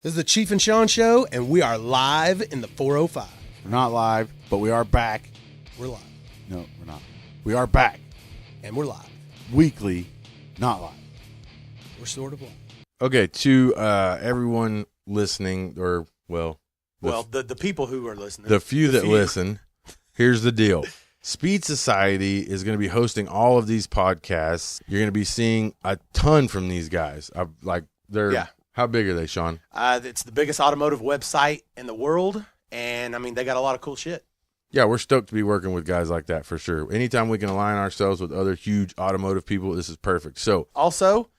This is the Chief and Shawn show, and we are live in the 405. We're not live, but we are back. We're live. No, we're not. We are back. And we're live. Weekly, not live. We're sort of live. Okay, to everyone listening, or, the people who are listening. the few that listen, here's the deal. Speed Society is going to be hosting all of these podcasts. You're going to be seeing a ton from these guys. How big are they, Shawn? It's the biggest automotive website in the world, and, I mean, they got a lot of cool shit. Yeah, we're stoked to be working with guys like that for sure. Anytime we can align ourselves with other huge automotive people, this is perfect. So, also,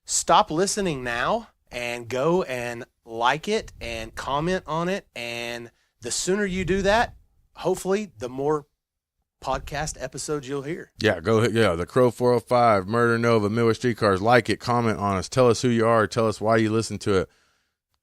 stop listening now and go and like it and comment on it, and the sooner you do that, hopefully, the more podcast episodes you'll hear. yeah, the Crow 405, Murder Nova, Midwest Streetcars. Like it, comment on us, tell us who you are, tell us why you listen to it.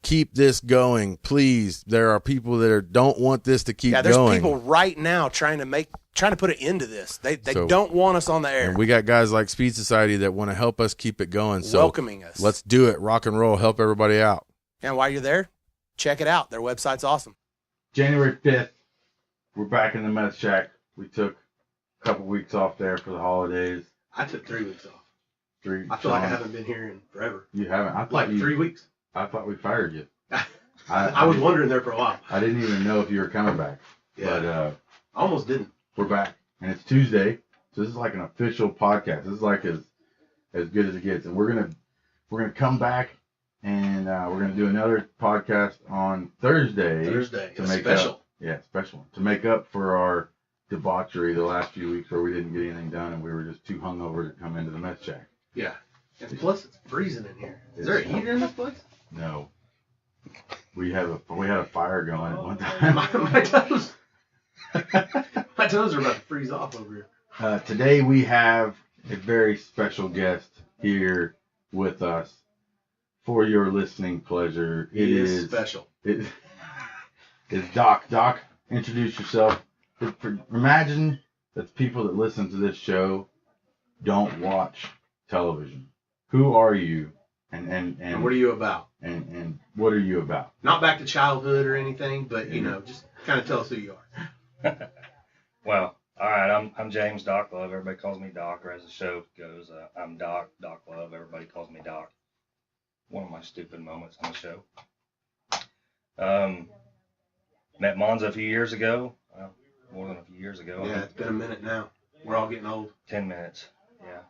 Keep this going, please. There are people that don't want this to keep going. Yeah, there's people right now trying to put an end to this. They don't want us on the air. And we got guys like Speed Society that want to help us keep it going. So welcoming us. Let's do it. Rock and roll. Help everybody out. And while you're there, check it out. Their website's awesome. January 5th, we're back in the Meth Shack. We took a couple weeks off there for the holidays. I took 3 weeks off. I feel like I haven't been here in forever. You haven't? I thought Like 3 weeks. I thought we fired you. I was wondering there for a while. I didn't even know if you were coming back. Yeah. But I almost didn't. we're back. And it's Tuesday. So this is like an official podcast. This is like as good as it gets. And we're gonna come back and we're gonna do another podcast on Thursday. To make special. Up. Yeah, special. To make up for our debauchery the last few weeks where we didn't get anything done and we were just too hungover to come into the Meth Shack. Yeah. And plus, it's freezing in here. Is there a heater in this place? No. We had a fire going at one time. my toes. My toes are about to freeze off over here. Today we have a very special guest here with us for your listening pleasure. It is special. It's Doc. Doc, introduce yourself. Imagine that the people that listen to this show don't watch television. Who are you? And what are you about? And what are you about? Not back to childhood or anything, but just kind of tell us who you are. Well, all right. I'm James Doc Love. Everybody calls me Doc, or as the show goes, I'm Doc Love. Everybody calls me Doc. One of my stupid moments on the show. Met Monza a few years ago. More than a few years ago. Yeah, it's been a minute now. We're all getting old. 10 minutes. Yeah.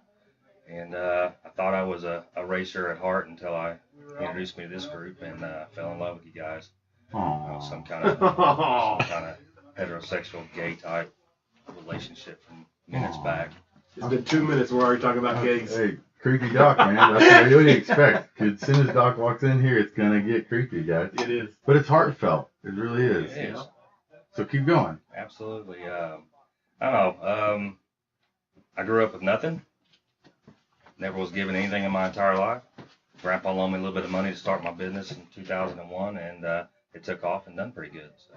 And I thought I was a racer at heart until I introduced me to this group and fell in love with you guys. Some kind of heterosexual gay type relationship from minutes back. It's been 2 minutes. We're already talking about gays. Hey, creepy Doc, man. That's what you expect. As soon as Doc walks in here, it's gonna get creepy, guys. It is. But it's heartfelt. It really is. It is. So keep going. Absolutely. I don't know. I grew up with nothing. Never was given anything in my entire life. Grandpa loaned me a little bit of money to start my business in 2001, and it took off and done pretty good. So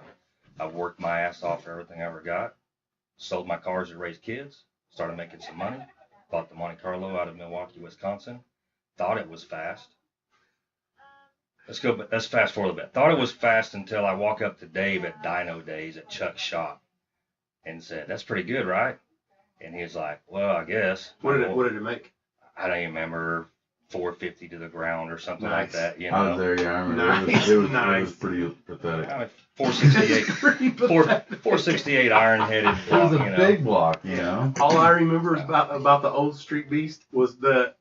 I worked my ass off for everything I ever got. Sold my cars to raise kids. Started making some money. Bought the Monte Carlo out of Milwaukee, Wisconsin. Thought it was fast. Let's fast forward a bit. Thought it was fast until I walk up to Dave at Dyno Days at Chuck's shop and said, "That's pretty good, right?" And he was like, "Well, I guess." What did it make? I don't even remember, 450 to the ground or something Nice. like that. You I was know, there, yeah, I remember. It was pretty pathetic. 468 iron-headed. It was a big block, you know. All I remember about the old Street Beast was the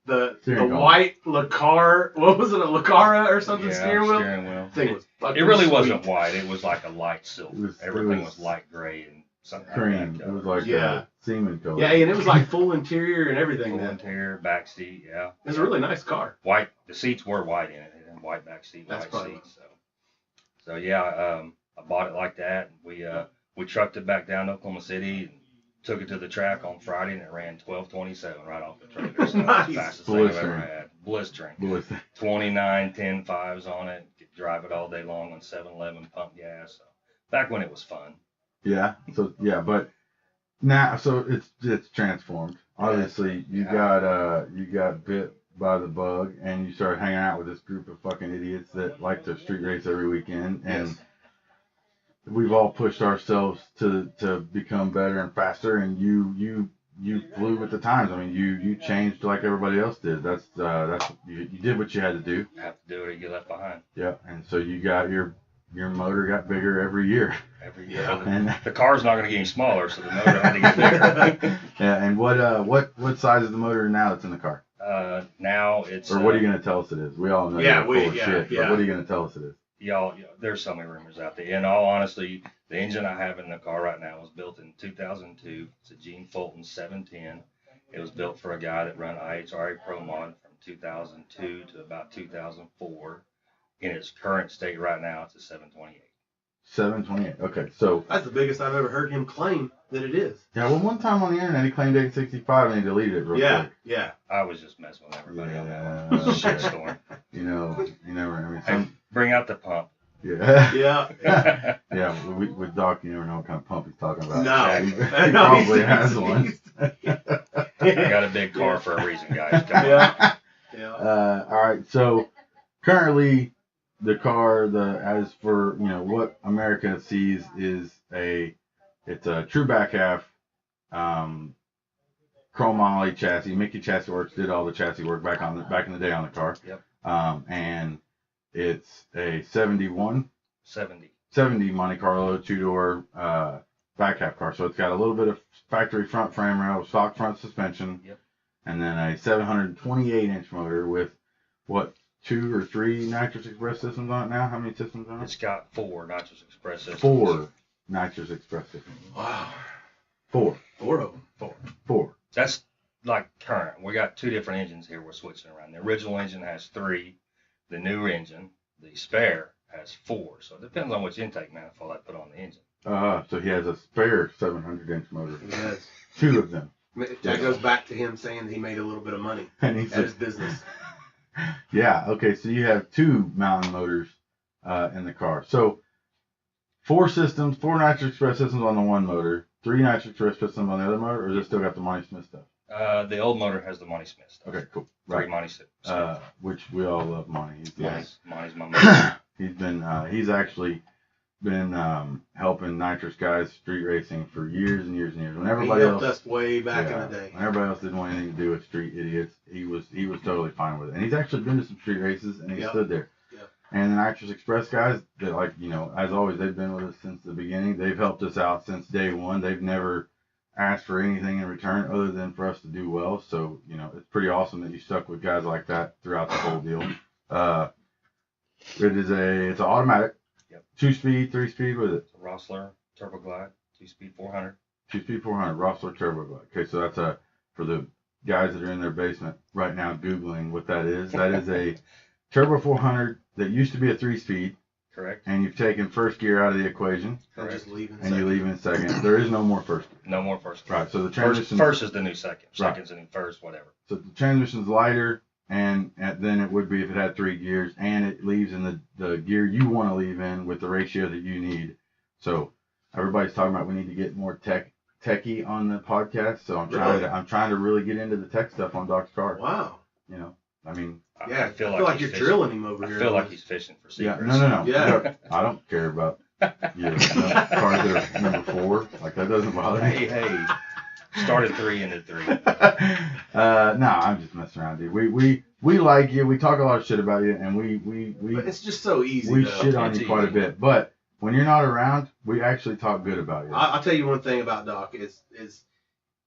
Steering column. white Lacar. What was it, a Lacara or something? Yeah, steering wheel. Thing was It really sweet. wasn't white. It was like a light silver. Everything was was light gray and something Cream. like It was that. like Yeah. semen color. Yeah, and it was like full interior and everything. Full Then interior, back seat, yeah. it was a really nice car. White. The seats were white in it. It had white back seat, That's white probably seats. So yeah, I bought it like that. We trucked it back down to Oklahoma City and took it to the track on Friday, and it ran 12:27 right off the trailer. So Nice. the fastest thing I've ever Blistering. had. Blistering. Boy, 29 10.5s on it. Could drive it all day long on 7-Eleven pump gas. So back when it was fun. yeah. So yeah, but now it's transformed. Obviously, you got bit by the bug, and you started hanging out with this group of fucking idiots that like to street race every weekend, and Yes. we've all pushed ourselves to become better and faster, and you flew with the times. I mean, you changed like everybody else did. That's you did what you had to do. You have to do it or you get left behind. Yeah, and so you got your motor got bigger every year. Every year. Yeah. And The car's not going to get any smaller, so the motor had to get bigger. yeah, and what size is the motor now that's in the car? Now it's. Or what are you going to tell us it is? We all know Yeah, you're full of shit, but yeah. what are you going to tell us it is? Y'all, there's so many rumors out there. In all honesty, the engine I have in the car right now was built in 2002. It's a Gene Fulton 710. It was built for a guy that ran IHRA Pro Mod from 2002 to about 2004. In its current state right now, it's a 728. 728. Okay, so That's the biggest I've ever heard him claim that it is. yeah, well, one time on the internet he claimed 865 and he deleted it real Yeah, quick. yeah. I was just messing with everybody on that Yeah. one. Shitstorm. You never. I mean, Hey, some bring out the pump. yeah. Yeah. Yeah, with Doc, you never know what kind of pump he's talking about. No. He No, probably he's- has he's- one. I got a big car for a reason, guys. Come on. Yeah. Yeah. All right, so currently the car, as for what America sees is it's a true back half, chrome moly chassis. Mickey Chassis Works did all the chassis work back in the day on the car. Yep. And it's a 70 Monte Carlo 2-door back half car. So it's got a little bit of factory front frame rail, stock front suspension, Yep. and then a 728-inch motor with what, 2 or 3 nitrous express systems on it now? How many systems on it? It's got 4 nitrous express systems. 4 nitrous express systems. Wow. 4. 4 of them. 4. That's like current. We got 2 different engines here we're switching around. The original engine has 3. The new engine, the spare, has 4. So it depends on which intake manifold I put on the engine. So he has a spare 700-inch motor. Yes. 2 of them. That goes back to him saying that he made a little bit of money And he at said, his business. yeah, okay, so you have 2 mountain motors in the car. So 4 systems, 4 nitrous express systems on the one motor, 3 nitrous express systems on the other motor, or is it still got the Monty Smith stuff? The old motor has the Monty Smith stuff. Okay, cool. 3 Right. Monty Smith. Which we all love Monty. Monty's my man. He's actually been helping nitrous guys street racing for years and years and years. When He everybody helped else us way back yeah, in the day. when everybody else didn't want anything to do with street idiots, he was totally fine with it. And he's actually been to some street races and he Yep. stood there. Yep. And the Nitrous Express guys, that as always, they've been with us since the beginning. They've helped us out since day one. They've never asked for anything in return other than for us to do well. So, it's pretty awesome that you stuck with guys like that throughout the whole deal. It's an automatic. Yep. 2-speed, 3-speed with it. It's a Rossler Turbo Glide, 2-speed 400. 2-speed 400, Rossler Turbo Glide. Okay, so that's for the guys that are in their basement right now Googling what that is. That is a Turbo 400 that used to be a 3-speed, Correct. and you've taken first gear out of the equation, And just leaving. and you leave in second. There is no more first gear. No more first. Right, so the First, transmission. first is the new second. Right. Second's the new first, whatever. So the transmission's lighter, and than it would be if it had 3 gears, and it leaves in the gear you want to leave in with the ratio that you need. So everybody's talking about we need to get more techie on the podcast. So I'm trying to really get into the tech stuff on Doc's car. Wow. I mean, Yeah, I feel like he's you're fishing. drilling him over I here. feel like he's fishing for yeah, secrets. no. Yeah. I don't care about cars that are number 4. Like that doesn't bother me. Hey. Started 3 into 3. No, I'm just messing around, dude. We like you. We talk a lot of shit about you, and we But it's just so easy. we though. shit on It's you quite a easy. bit. But when you're not around, we actually talk good about you. I'll tell you one thing about Doc is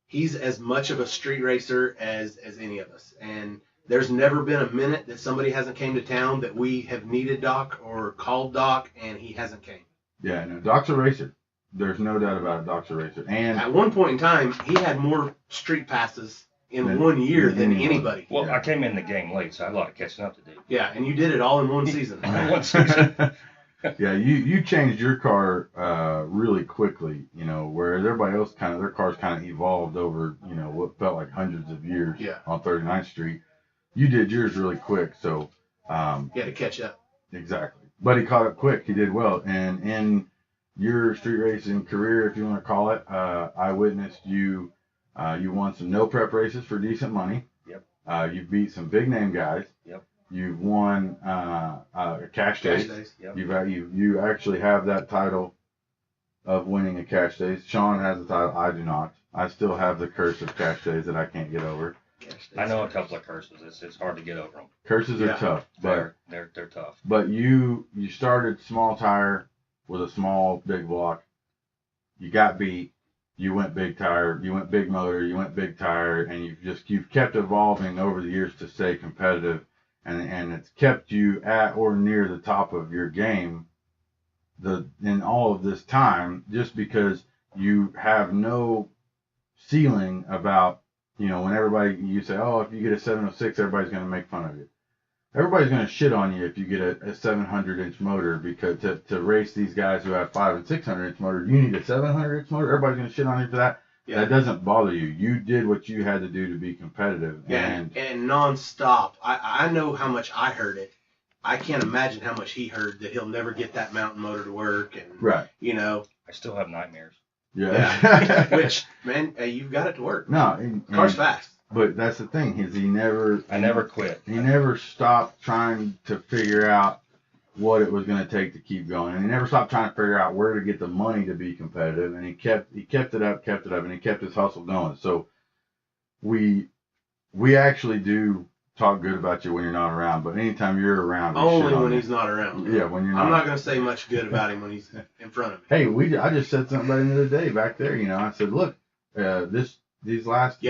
he's as much of a street racer as any of us, and there's never been a minute that somebody hasn't came to town that we have needed Doc or called Doc and he hasn't came. Yeah, no, Doc's a racer. There's no doubt about it. Doc's a racer. And At one point in time, he had more street passes in Than 1 year than anyone. anybody. Well, Yeah. I came in the game late, so I had a lot of catching up to do. Yeah, and you did it all in one season. One season. yeah, you changed your car really quickly. Whereas everybody else their cars kind of evolved over what felt like hundreds of years. Yeah. On 39th Street, you did yours really quick. So You had to catch up. exactly. But he caught up quick. He did well. And in your street racing career, if you want to call it, I witnessed you. You won some no prep races for decent money. Yep. You've beat some big name guys. Yep. You've won cash days. Yep. You actually have that title of winning a cash days. Shawn has the title. I do not. I still have the curse of cash days that I can't get over. I know a couple of curses. It's hard to get over them. Curses are tough, but They're tough. But you started small tire with a small big block. You got beat. You went big tire. You went big motor. You went big tire, and you've kept evolving over the years to stay competitive, and it's kept you at or near the top of your game. In all of this time, just because you have no ceiling about, when you say, oh, if you get a 706, everybody's going to make fun of you. Everybody's going to shit on you if you get a 700-inch motor, because to race these guys who have 500 and 600-inch motor, you need a 700-inch motor. Everybody's going to shit on you for that. Yeah. That doesn't bother you. You did what you had to do to be competitive. And nonstop. I know how much I heard it. I can't imagine how much he heard that he'll never get that mountain motor to work. And, right. I still have nightmares. Yeah. Which, man, you've got it to work. No. Car's fast. But that's the thing, is I never quit. He never stopped trying to figure out what it was going to take to keep going. And he never stopped trying to figure out where to get the money to be competitive. And he kept it up, and he kept his hustle going. So we actually do talk good about you when you're not around, but anytime you're around, only when he's not around. Yeah, when you're not. I'm not going to say much good about him when he's in front of me. Hey, I just said something about him the other day back there. I said, look, this last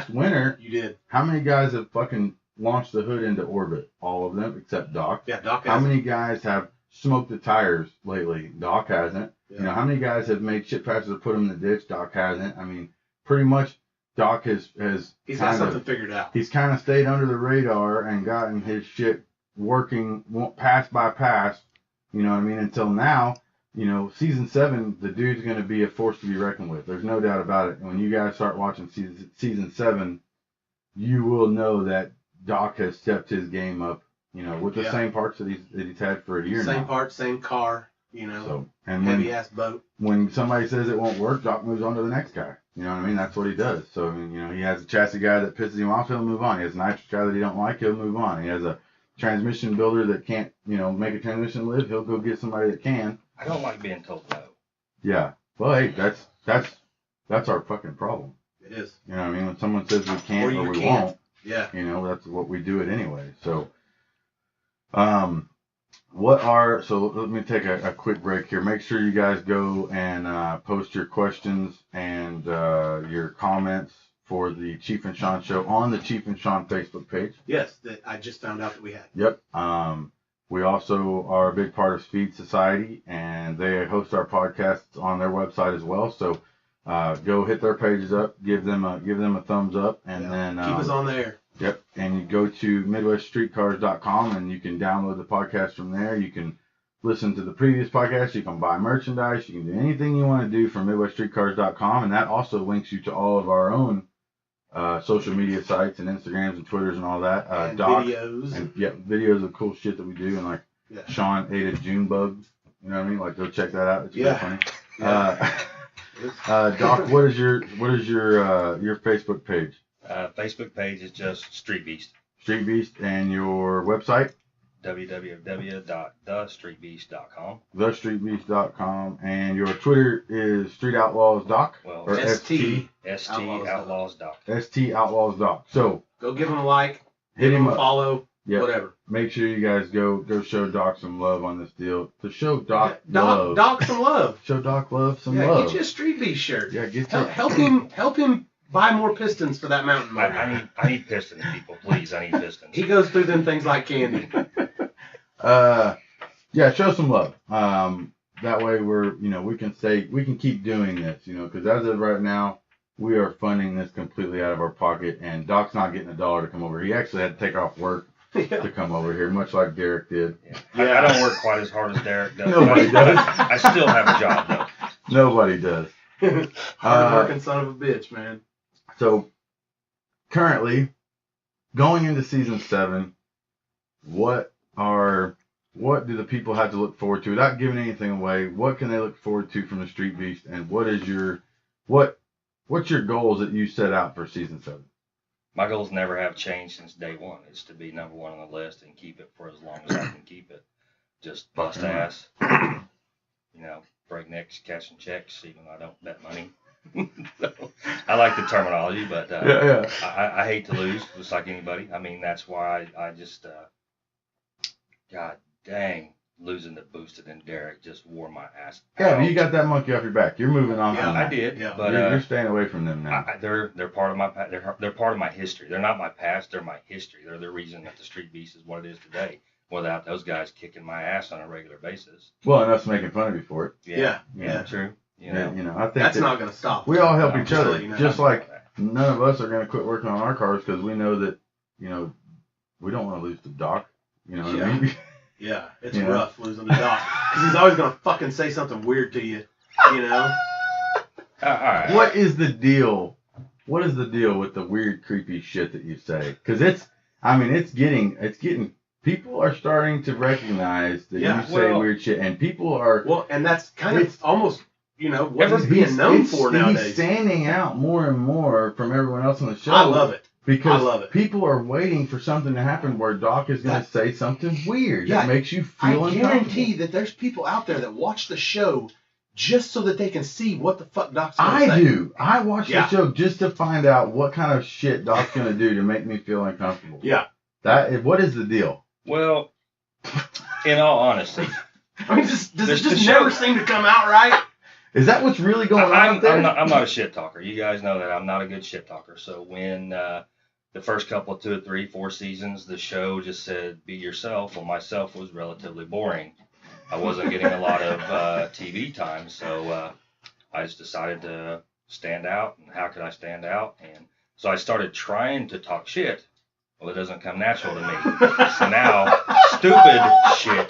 winter, you did. How many guys have fucking launched the hood into orbit? All of them except Doc. Yeah, Doc. How many guys have smoked the tires lately? Doc hasn't. Yeah. How many guys have made shit patches to put them in the ditch? Doc hasn't. I mean, pretty much. Doc has he's got something figured out. He's kind of stayed under the radar and gotten his shit working pass by pass, until now, season 7, the dude's going to be a force to be reckoned with. There's no doubt about it. When you guys start watching season 7, you will know that Doc has stepped his game up, with the same parts that he's had for a year now. Same parts, same car, So, and heavy-ass boat. When somebody says it won't work, Doc moves on to the next guy. You know what I mean? That's what he does. So, he has a chassis guy that pisses him off, he'll move on. He has a nitrous guy that he don't like, he'll move on. He has a transmission builder that can't, make a transmission live, he'll go get somebody that can. I don't like being told no. Yeah. Well, hey, that's our fucking problem. It is. You know what I mean? When someone says we can't or we won't, yeah. That's what we do it anyway. So, so let me take a quick break here. Make sure you guys go and post your questions and your comments for the Chief and Shawn show on the Chief and Shawn Facebook page. Yes, that I just found out that we had. Yep. We also are a big part of Speed Society, and they host our podcasts on their website as well. So go hit their pages up, give them a thumbs up, and then keep us on there. Yep, and you go to MidwestStreetCars.com, and you can download the podcast from there. You can listen to the previous podcast. You can buy merchandise. You can do anything you want to do from MidwestStreetCars.com, and that also links you to all of our own social media sites and Instagrams and Twitters and all that. And Doc, videos. And videos of cool shit that we do, and Shawn ate a June bug. You know what I mean? Go check that out. It's pretty funny. Yeah. Doc, what is your Facebook page? Facebook page is just Street Beast. Street Beast, and your website? www.thestreetbeast.com. Thestreetbeast.com, and your Twitter is Street Outlaws Doc, or ST Outlaws Doc. ST Outlaws Doc. So go give him a like, hit him a follow, whatever. Make sure you guys go show Doc some love on this deal. To show Doc love. Doc some love. Show Doc love some love. Get you a Street Beast shirt. Yeah, help him buy more pistons for that mountain motor. I need pistons, people. Please, I need pistons. He goes through them things like candy. Show some love. That way we can keep doing this, because as of right now, we are funding this completely out of our pocket, and Doc's not getting $1 to come over. He actually had to take off work to come over here, much like Derek did. Yeah. I don't work quite as hard as Derek does. Nobody does. I still have a job, though. Nobody does. Hard-working son of a bitch, man. So, currently, going into season 7, what do the people have to look forward to? Without giving anything away, what can they look forward to from the Street Beast, and what's your goals that you set out for season 7? my goals never have changed since day one. It's to be number one on the list and keep it for as long as I can keep it. Just bust ass, break necks, cashing checks, even though I don't bet money. So, I like the terminology, but I hate to lose, just like anybody. I mean, that's why I just, God dang, losing to Boosted and Derek just wore my ass out. Yeah, but you got that monkey off your back. You're moving on from that. I did, but you're staying away from them now. they're part of my they're part of my history. They're not my past. They're my history. They're the reason that the Street Beast is what it is today. Without those guys kicking my ass on a regular basis. Well, and us making fun of you for it. Yeah, true. I think that's not going to stop. We all help each other. Just like that. none of us are going to quit working on our cars because we know that, we don't want to lose the Doc. You know what I mean? Yeah, it's rough losing the Doc because he's always going to fucking say something weird to you. All right. What is the deal? What is the deal with the weird, creepy shit that you say? Because it's getting. People are starting to recognize that you say weird shit, and people are. Well, and that's kind of almost, what he's being known for nowadays. He's standing out more and more from everyone else on the show. I love it. Because people are waiting for something to happen where Doc is going to say something weird that makes you feel uncomfortable. I guarantee that there's people out there that watch the show just so that they can see what the fuck Doc's going to say. I do. I watch the show just to find out what kind of shit Doc's going to do to make me feel uncomfortable. Yeah. What is the deal? Well, in all honesty, I mean, does it just never seem to come out right? Is that what's really going on out there? I'm not a shit talker. You guys know that I'm not a good shit talker. So when the first couple of 2 or 3, 4 seasons, the show just said be yourself. Well, myself was relatively boring. I wasn't getting a lot of TV time, so I just decided to stand out. And how could I stand out? And so I started trying to talk shit. Well, it doesn't come natural to me. So now, stupid shit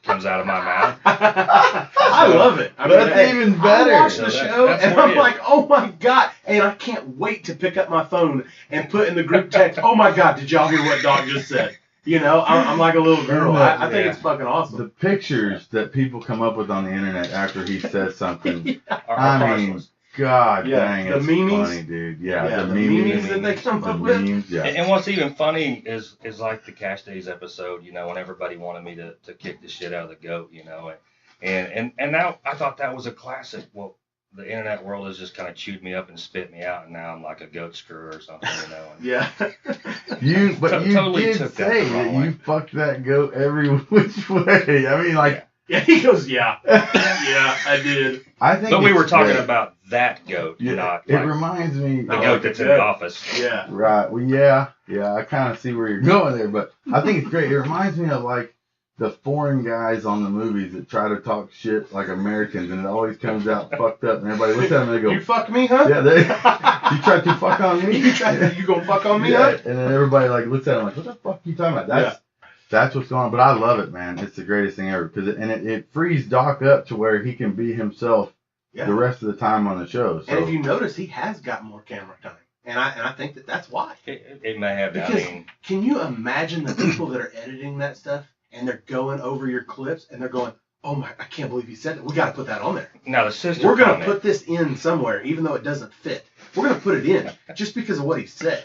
comes out of my mouth. I love it. That's even better. I watch the show, and I'm like, oh my God. And I can't wait to pick up my phone and put in the group text, oh my God, did y'all hear what Doc just said? I'm like a little girl. I think it's fucking awesome. The pictures that people come up with on the internet after he says something, I mean, God dang, the it's memes. Funny, dude. Yeah, the memes that they come up with. Memes, yeah. And what's even funny is like the Cash Days episode, when everybody wanted me to kick the shit out of the goat, and now I thought that was a classic. Well, the internet world has just kind of chewed me up and spit me out, and now I'm like a goat screwer or something, And Yeah. You totally did took say that you fucked that goat every which way. I mean, like. Yeah, he goes, yeah. Yeah, I did. But we were talking about that goat, not it reminds me the goat that's in the office. Yeah. Right. Well, yeah. I kind of see where you're going there, but I think it's great. It reminds me of like the foreign guys on the movies that try to talk shit like Americans, and it always comes out fucked up, and everybody looks at them and they go, "You fucked me, huh? Yeah, you tried to fuck on me. You gonna fuck on me, huh?" And then everybody like looks at them like, "What the fuck are you talking about?" That's what's going on. But I love it, man. It's the greatest thing ever because it frees Doc up to where he can be himself the rest of the time on the show. So. And if you notice, he has got more camera time, and I think that's why. It may have. Because can you imagine the people that are editing that stuff and they're going over your clips and they're going, "Oh my, I can't believe he said that. We got to put that on there." Now the sister. We're gonna put this in somewhere, even though it doesn't fit. We're gonna put it in just because of what he said.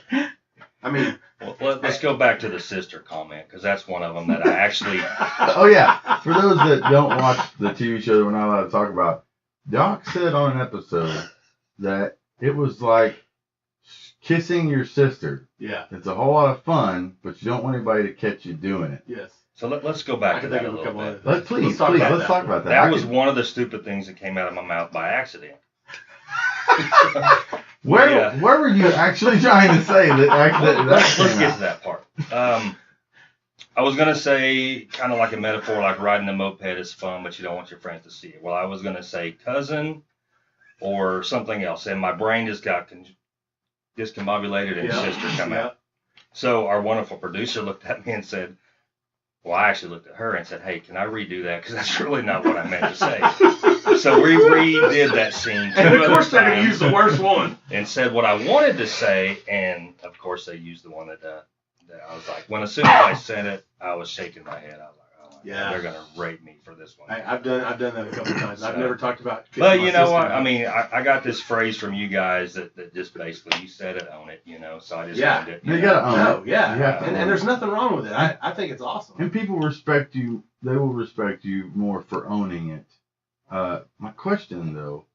I mean. Well, let's go back to the sister comment because that's one of them that I actually. Oh yeah, for those that don't watch the TV show that we're not allowed to talk about, Doc said on an episode that it was like kissing your sister. Yeah. It's a whole lot of fun, but you don't want anybody to catch you doing it. Yes. So let's go back to that a little bit. Let's talk about that. That was one of the stupid things that came out of my mouth by accident. Where were you actually trying to say that? Let's get to that part. I was going to say kind of like a metaphor, like riding a moped is fun, but you don't want your friends to see it. Well, I was going to say cousin or something else, and my brain just got discombobulated and sister come out. So our wonderful producer looked at me and said, well, I actually looked at her and said, hey, can I redo that? Because that's really not what I meant to say. So we redid that scene. And of course they're going to use the worst one. And said what I wanted to say, and of course they used the one that I was like, as soon as I said it, I was shaking my head. I was like, oh Yeah. They're gonna rape me for this one. I've done that a couple times. I've So- never talked about. But my you know sister. what? I mean, I got this phrase from you guys that just basically, you said it, own it, so I just owned it. You gotta own No, it. yeah, You have to own and there's nothing wrong with it. I think it's awesome. And people respect you. They will respect you more for owning it. My question though,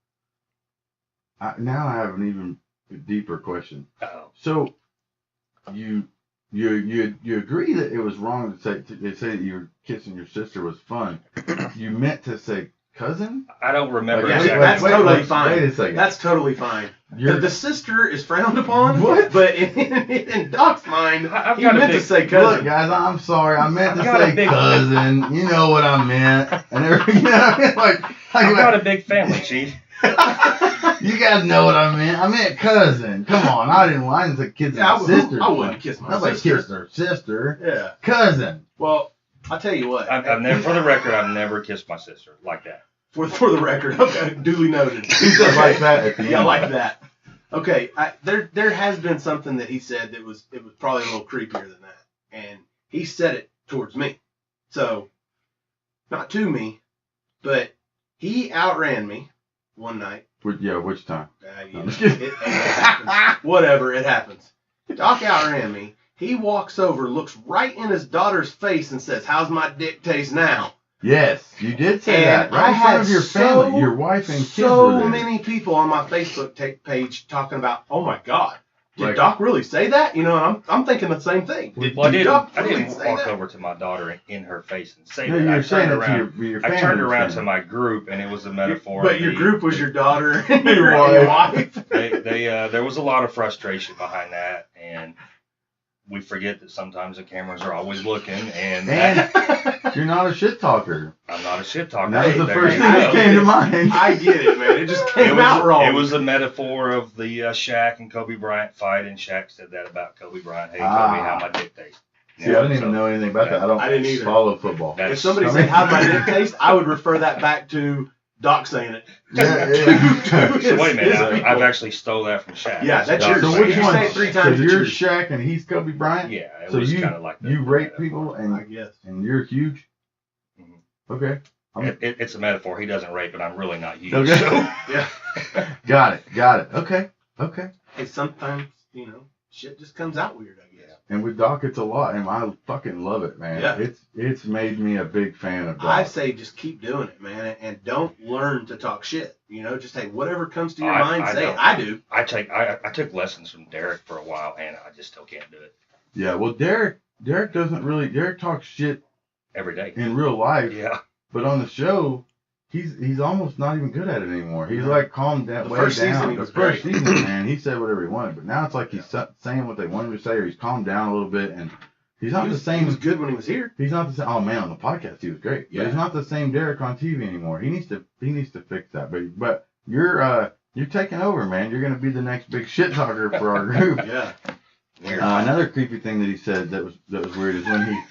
now I have an even deeper question. Uh-oh. So, you agree that it was wrong to say that you were kissing your sister was fun. You meant to say cousin? I don't remember Yeah, exactly. that's totally wait, fine. Wait a second. That's totally fine. You're- The sister is frowned upon. What? But in Doc's mind, I've he got a meant to big- say Look, cousin. guys, I'm sorry. I meant to I've got a say big- cousin. You know what I meant. And everything, like I've got a big family, Chief. you guys know what I meant. I meant cousin. Come on, I didn't say kiss Yeah, my sister. I wouldn't kiss my Nobody sister. kissed her sister. Yeah. Cousin. Well, I'll tell you what. I've never, for the record, I've never kissed my sister like that. For the record, okay, duly noted. Just like that at the Yeah, end. like that. Okay, there has been something that he said that was probably a little creepier than that, and he said it towards me. So, not to me, but he outran me one night. Which time? You I'm know, just kidding. it happens. Whatever, it happens. Doc outran me. He walks over, looks right in his daughter's face, and says, "How's my dick taste now?" Yes, you did say And that. Right I in front had of your family, your wife and kids were so there. many people on my Facebook page talking about, "Oh my God, did Like- Doc really say that?" You know, I'm thinking the same thing. Well, I Doc didn't really say walk that? over to my daughter in her face and say No, that. you're saying it to your family. I turned around saying to it. my group, and it was a metaphor. But of your the- group was your daughter and Your your wife. wife. There was a lot of frustration behind that, and we forget that sometimes the cameras are always looking, and And you're not a shit talker. I'm not a shit talker. And that was the There first you thing go. that came to mind. I get it, man. It just came It out wrong. was a metaphor of the Shaq and Kobe Bryant fight, and Shaq said that about Kobe Bryant. Hey, Kobe, how my dick tastes. See, I didn't even know anything about that. I didn't either. follow football. That- If somebody I said, mean- "How'd my dick taste?" I would refer that back to Doc saying it. Yeah. So wait a minute, His I've people. actually stole that from Shaq. Yeah, that's yours. So If which you one? say it 3 times, So it's you're yours. Shaq and he's Kobe Bryant? Yeah, it So was you kind of like that. you rape people I and guess. you're huge? Mhm. Okay. It's a metaphor. He doesn't rape, but I'm really not huge. Okay. So. Yeah. Got it. Okay. Hey, sometimes, shit just comes out weird, I guess. And with Doc, it's a lot, and I fucking love it, man. Yeah. It's made me a big fan of Doc. I say just keep doing it, man, and don't learn to talk shit. Just hey, whatever comes to your I- mind, I say don't. it. I do. I took lessons from Derek for a while, and I just still can't do it Yeah. Well, Derek talks shit every day. in real life, Yeah. but on the show, he's almost not even good at it anymore. He's No. like calmed down, The way first down. season, he The was first great. season, man, he said whatever he wanted, but now it's like he's saying what they want him to say, or he's calmed down a little bit, and he's not He the was same. good when he was here. He's not the same. Oh man, on the podcast he was great. Yeah. But he's not the same Derek on TV anymore. He needs to fix that. But you're taking over, man. You're gonna be the next big shit talker for our group. Yeah. Weird. Another creepy thing that he said that was weird is when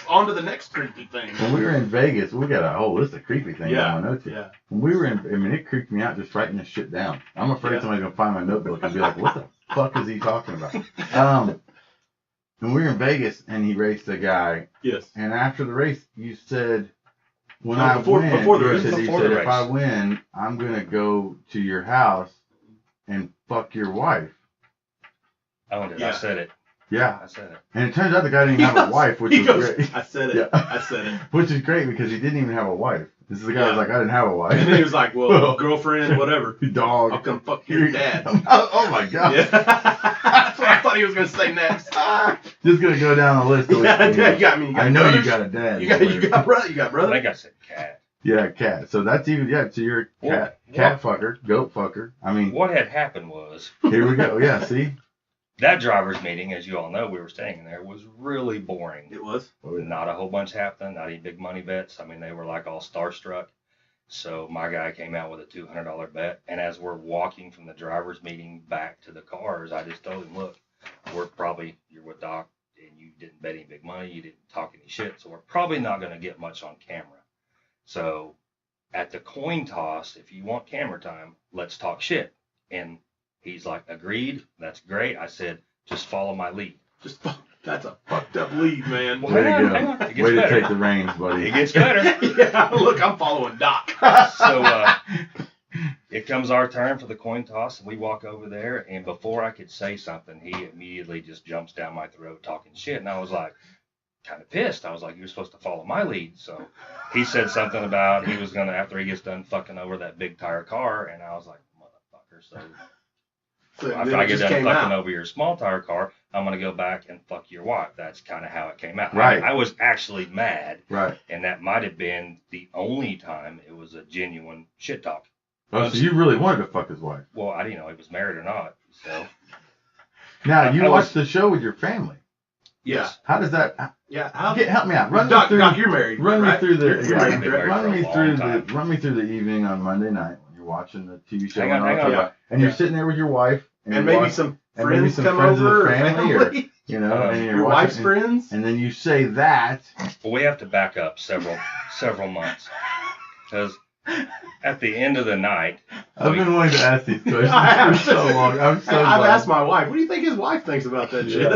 On to the next creepy thing. when we were in Vegas, we got a whole list of creepy things Yeah. on my notes here. Yeah. When we were it creeped me out just writing this shit down. I'm afraid Yeah. somebody's gonna find my notebook and be like, "What the fuck is he talking about?" When we were in Vegas and he raced a guy, Yes. and after the race, you said, "When No, I before- win," before the you race. said, Before the if race. I win, I'm gonna go to your house and fuck your wife." I owned it. Yeah. I said it. Yeah, I said it. and it turns out the guy didn't even have a wife, which He was goes, great. I said it. Yeah. I said it. Which is great because he didn't even have a wife. This is the guy who's Yeah. like, "I didn't have a wife." And then he was like, "Well, girlfriend, whatever. Dog. I'll come fuck your dad." Oh my god. Yeah. That's what I thought he was gonna say next. Just gonna go down the list. Of Yeah, what- you got me. You got I know brothers? you got a dad. You got brother. You got I brother. think I said cat. Yeah, cat. So that's even So you're a cat, What- cat fucker, goat fucker. I mean, What had happened was here we go. Yeah, see. that driver's meeting, as you all know, we were staying there, was really boring. It was. Not a whole bunch happening, not any big money bets. I mean, they were like all starstruck. So my guy came out with a $200 bet. And as we're walking from the driver's meeting back to the cars, I just told him, look, you're with Doc and you didn't bet any big money. You didn't talk any shit. So we're probably not going to get much on camera. So at the coin toss, if you want camera time, let's talk shit. And he's like, agreed. That's great. I said, just follow my lead. Just That's a fucked up lead, man. Well, Way to hang on, go. hang on. It gets Way to better. take the reins, buddy. It gets better. Yeah, look, I'm following Doc. So it comes our turn for the coin toss, and we walk over there, and before I could say something, he immediately just jumps down my throat talking shit, and I was like, kind of pissed. I was like, you're supposed to follow my lead. So he said something about he was going to, after he gets done fucking over that big tire car, and I was like, motherfucker. So after I get done fucking over your small tire car, I'm going to go back and fuck your wife. That's kind of how it came out. Right. I was actually mad, Right. and that might have been the only time it was a genuine shit talk. Oh, so you really wanted to fuck his wife? Well, I didn't know he was married or not. So Now, you I watched was- the show with your family. yes, How does that... Yeah, help me out. Run Doc, me through... Doc, you're married. Run right? me through the... You're married, been correct? married for a long time. Run me through the evening on Monday night when you're watching the TV show. Hang on, hang on. Yeah. And you're Yeah. sitting there with your wife. And you're maybe watching- some and maybe friends some come friends of the over, or family, or- family. You know, and you're Your wife's watching, friends. and then you say that. well, we have to back up several months because at the end of the night, I've been wanting to ask these questions I have for so long. I'm so I've glad. asked my wife, what do you think his wife thinks about that shit?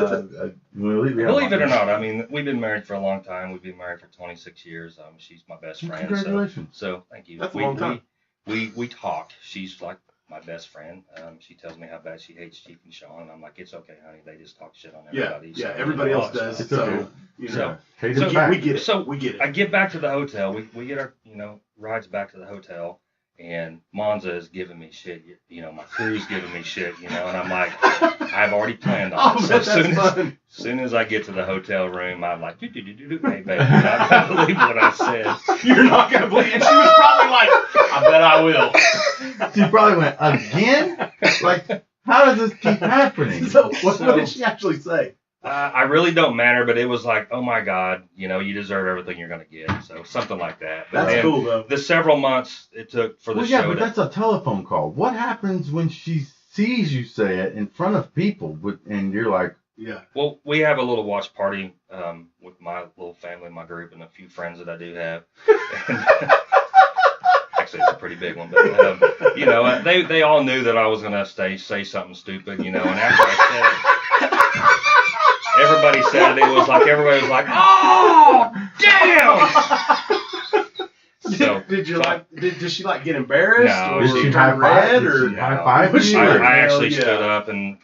believe it or not, I mean, we've been married for a long time. We've been married for 26 years. She's my best friend. Congratulations. So thank you. That's a long time. We talk. She's like my best friend. She tells me how bad she hates Chief and Shawn, and I'm like, it's okay, honey. They just talk shit on everybody. Yeah, So, everybody you know, else all that does. stuff. It's okay. So, you know, So- Hate So it back. we get it. So we get it. I get back to the hotel. We get our rides back to the hotel, and Monza is giving me shit. My crew's giving me shit. And I'm like, I've already planned on it. Oh, So man, that's fun. soon as I get to the hotel room, I'm like, hey baby, you're not gonna believe what I said. You're not gonna believe. And she was probably like, I bet I will. She probably went, again? Like, how does this keep happening? So what did she actually say? I really don't matter, but it was like, oh my God, you deserve everything you're gonna get. So something like that. But That's then cool though. the several months it took for the Well, yeah, show but to that's a telephone call. What happens when she sees you say it in front of people, and you're like, Yeah. Well, we have a little watch party with my little family, my group, and a few friends that I do have. And, actually, it's a pretty big one, but they all knew that I was gonna say something stupid, and after I said it, everybody said it. It was like everybody was like, "Oh, damn!" So Did she like get embarrassed? No, or did she she turn red? Did Or she high five Was you? she- I or- actually yeah. stood up and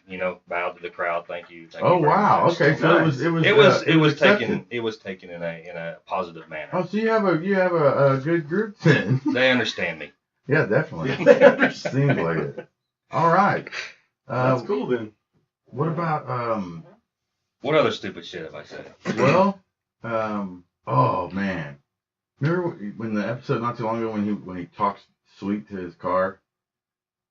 bowed to the crowd. Thank you. Thank Oh you very wow! much. Okay, so Nice. it was It accepted. was taken in a positive manner. Oh, so you have a good group then? They understand me. Yeah, definitely. They understand. Seems like it. All right. That's cool then. What about What other stupid shit have I said? Well, oh man, remember when the episode not too long ago when he talks sweet to his car,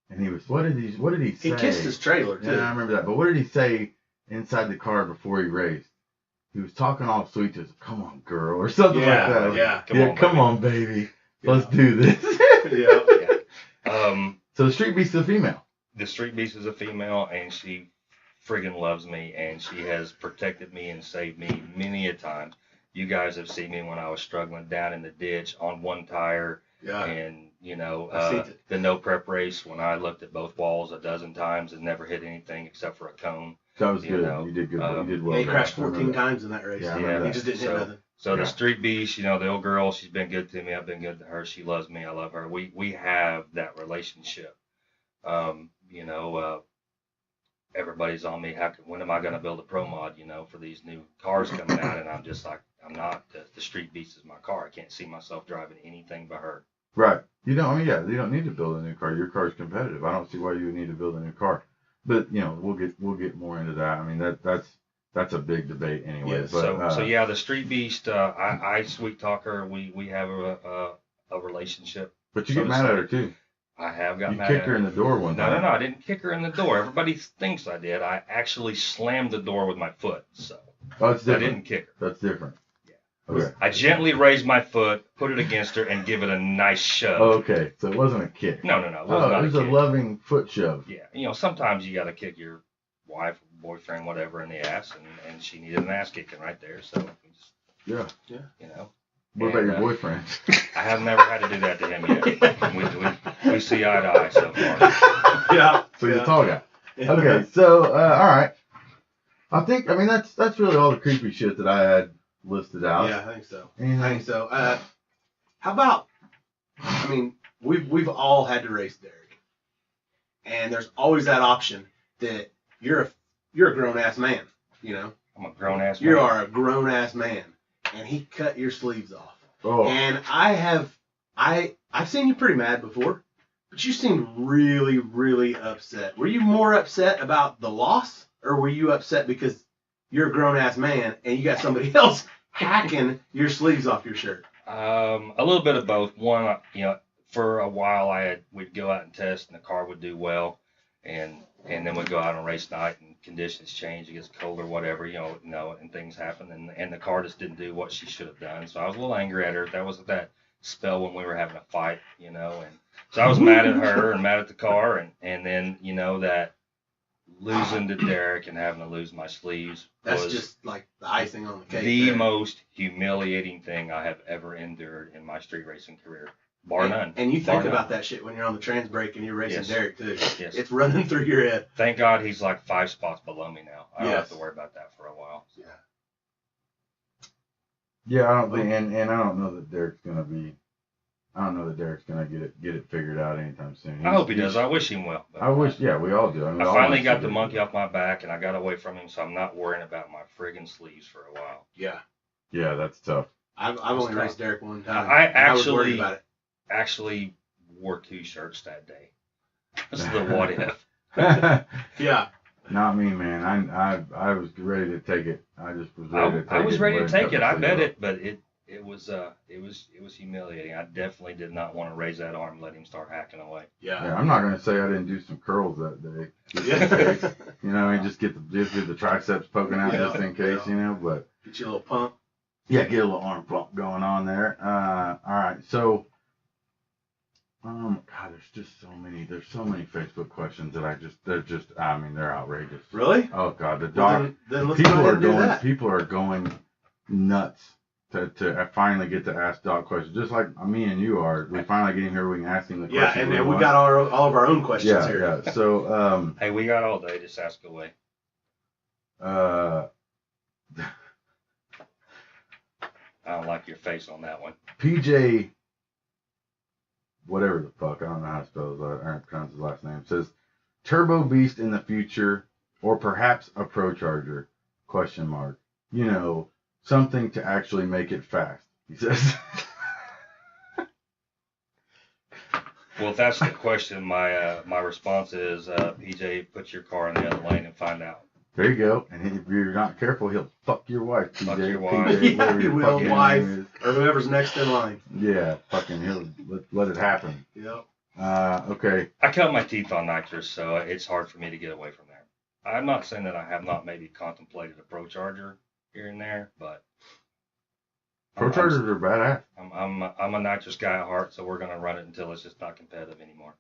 and he was what did he say? He kissed his trailer too. Yeah, I remember that. But what did he say inside the car before he raced? He was talking all sweet to us. Come on, girl, or something like that. Yeah. Come on, baby. Let's do this. Yeah. So the street beast is a female. The street beast is a female, and she friggin' loves me, and she has protected me and saved me many a time. You guys have seen me when I was struggling down in the ditch on one tire, Yeah. and I've seen it. the no prep race when I looked at both walls a dozen times and never hit anything except for a cone. That was You good. know, You did good. You did well. He there. crashed I remember 14 that. times in that race. Yeah, I Yeah, remember He that. just didn't hit So- nothing. So Yeah. the street beast, the old girl, she's been good to me. I've been good to her. She loves me. I love her. We have that relationship. Everybody's on me. When am I going to build a pro mod, for these new cars coming out? And I'm just like, I'm not. The street beast is my car. I can't see myself driving anything but her. Right. You don't. I mean, yeah. You don't need to build a new car. Your car's competitive. I don't see why you would need to build a new car. But we'll get more into that. I mean, that's a big debate anyway. Yeah, But, so yeah, the street beast. I sweet talk her. We have a relationship. But you so get to mad at say. her too. I have got You mad kicked at her her. in the door one No, time. I didn't kick her in the door. Everybody thinks I did. I actually slammed the door with my foot. So Oh, it's I different. didn't kick her. That's different. Yeah. Okay. I gently raised my foot, put it against her, and give it a nice shove. Oh, okay. So it wasn't a kick. No. It was Oh, not it was a a kick. loving foot shove. Yeah, sometimes you got to kick your wife, boyfriend, whatever, in the ass, and she needed an ass kicking right there. So, we just, Yeah. What about And, your boyfriend? I have never had to do that to him yet. We see eye to eye so far. Yeah. So you're Yeah. the tall guy. Yeah. Okay. So all right. I mean, that's really all the creepy shit that I had listed out. Yeah, I think so. Anything? I think so. How about? I mean, we've all had to race Derek, and there's always that option that you're a grown ass man. You know, I'm a grown ass man. you are a grown ass man, and he cut your sleeves off. Oh, And I've seen you pretty mad before, but you seemed really, really upset. Were you more upset about the loss, or were you upset because you're a grown ass man and you got somebody else hacking your sleeves off your shirt? A little bit of both. One, for a while we'd go out and test, and the car would do well, and then we'd go out on race night, and conditions change, it gets cold or whatever, and things happen, and the car just didn't do what she should have done. So I was a little angry at her. That was that spell when we were having a fight, and so I was mad at her and mad at the car, and then that losing to Derek and having to lose my sleeves That's was just like the icing on the cake. the there. most humiliating thing I have ever endured in my street racing career, bar none. And you Bar think none. about that shit when you're on the trans brake and you're racing Yes. Derek too. Yes. It's running through your head. Thank God he's like 5 spots below me now. I don't Yes. have to worry about that for a while. Yeah. yeah. I don't think, and I don't know that Derek's gonna get it figured out anytime soon. I hope he does. I wish him well. But I wish. Yeah, we all do. I, mean, I we all finally want got to the do it. monkey off my back, and I got away from him, so I'm not worrying about my friggin' sleeves for a while. Yeah. Yeah, that's tough. I've only raced Derek one time. I and was worried actually- about it. Actually wore 2 shirts that day. This is the what if. Yeah. Not me, man. I was ready to take it. I just was ready to take it. I was ready to and take cut it. my I sleeve bet off. it, but it was humiliating. I definitely did not want to raise that arm and let him start hacking away. Yeah, Yeah. I'm not gonna say I didn't do some curls that day. Just in Yeah. case. And just get the triceps poking out just in case, But Get you a little pump. yeah, get a little arm pump going on there. All right, so God, there's so many Facebook questions that they're outrageous. Really? Oh God, the Well, doc. then let's go ahead and do that. People are going nuts to finally get to ask Doc questions, just like me and you are. We finally get him here. We can ask him the Yeah, questions. and we want. got all of our own questions yeah, here. yeah. So Hey, we got all day. Just ask away. uh, I don't like your face on that one. PJ, whatever the fuck, I don't know how to spell his or pronounce his last name, says Turbo Beast in the future, or perhaps a Pro Charger? ? Something to actually make it fast. He says. Well, if that's the question, my response is, PJ, put your car in the other lane and find out. There you go. And if you're not careful, he'll fuck your wife, PJ. Fuck your wife. PJ, Yeah, whatever he your will, fucking wife. name is. Or whoever's next in line. Yeah, fucking he'll let it happen. Yep. Okay. I cut my teeth on nitrous, so it's hard for me to get away from there. I'm not saying that I have not maybe contemplated a Pro Charger here and there, but Pro Chargers are badass. I'm a nitrous guy at heart, so we're gonna run it until it's just not competitive anymore.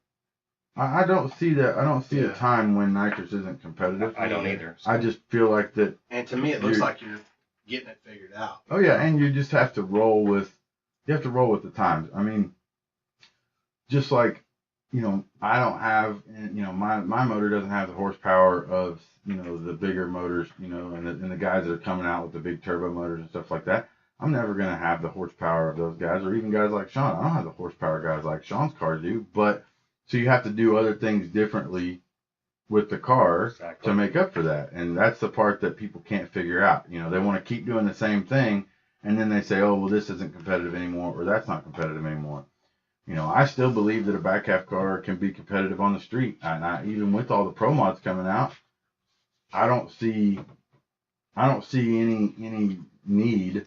I don't see that. I don't see Yeah. a time when nitrous isn't competitive. I don't either. So. I just feel like that. And to me, it looks You're- like you're getting it figured out. Oh yeah, and you just have to roll with. You have to roll with the times. I mean, just like, I don't have, my motor doesn't have the horsepower of, the bigger motors, and the guys that are coming out with the big turbo motors and stuff like that. I'm never gonna have the horsepower of those guys, or even guys like Shawn. I don't have the horsepower guys like Shawn's cars do, but. So you have to do other things differently with the car Exactly. to make up for that. And that's the part that people can't figure out. They want to keep doing the same thing, and then they say, oh, well, this isn't competitive anymore, or that's not competitive anymore. I still believe that a back half car can be competitive on the street. And even with all the pro mods coming out, I don't see any need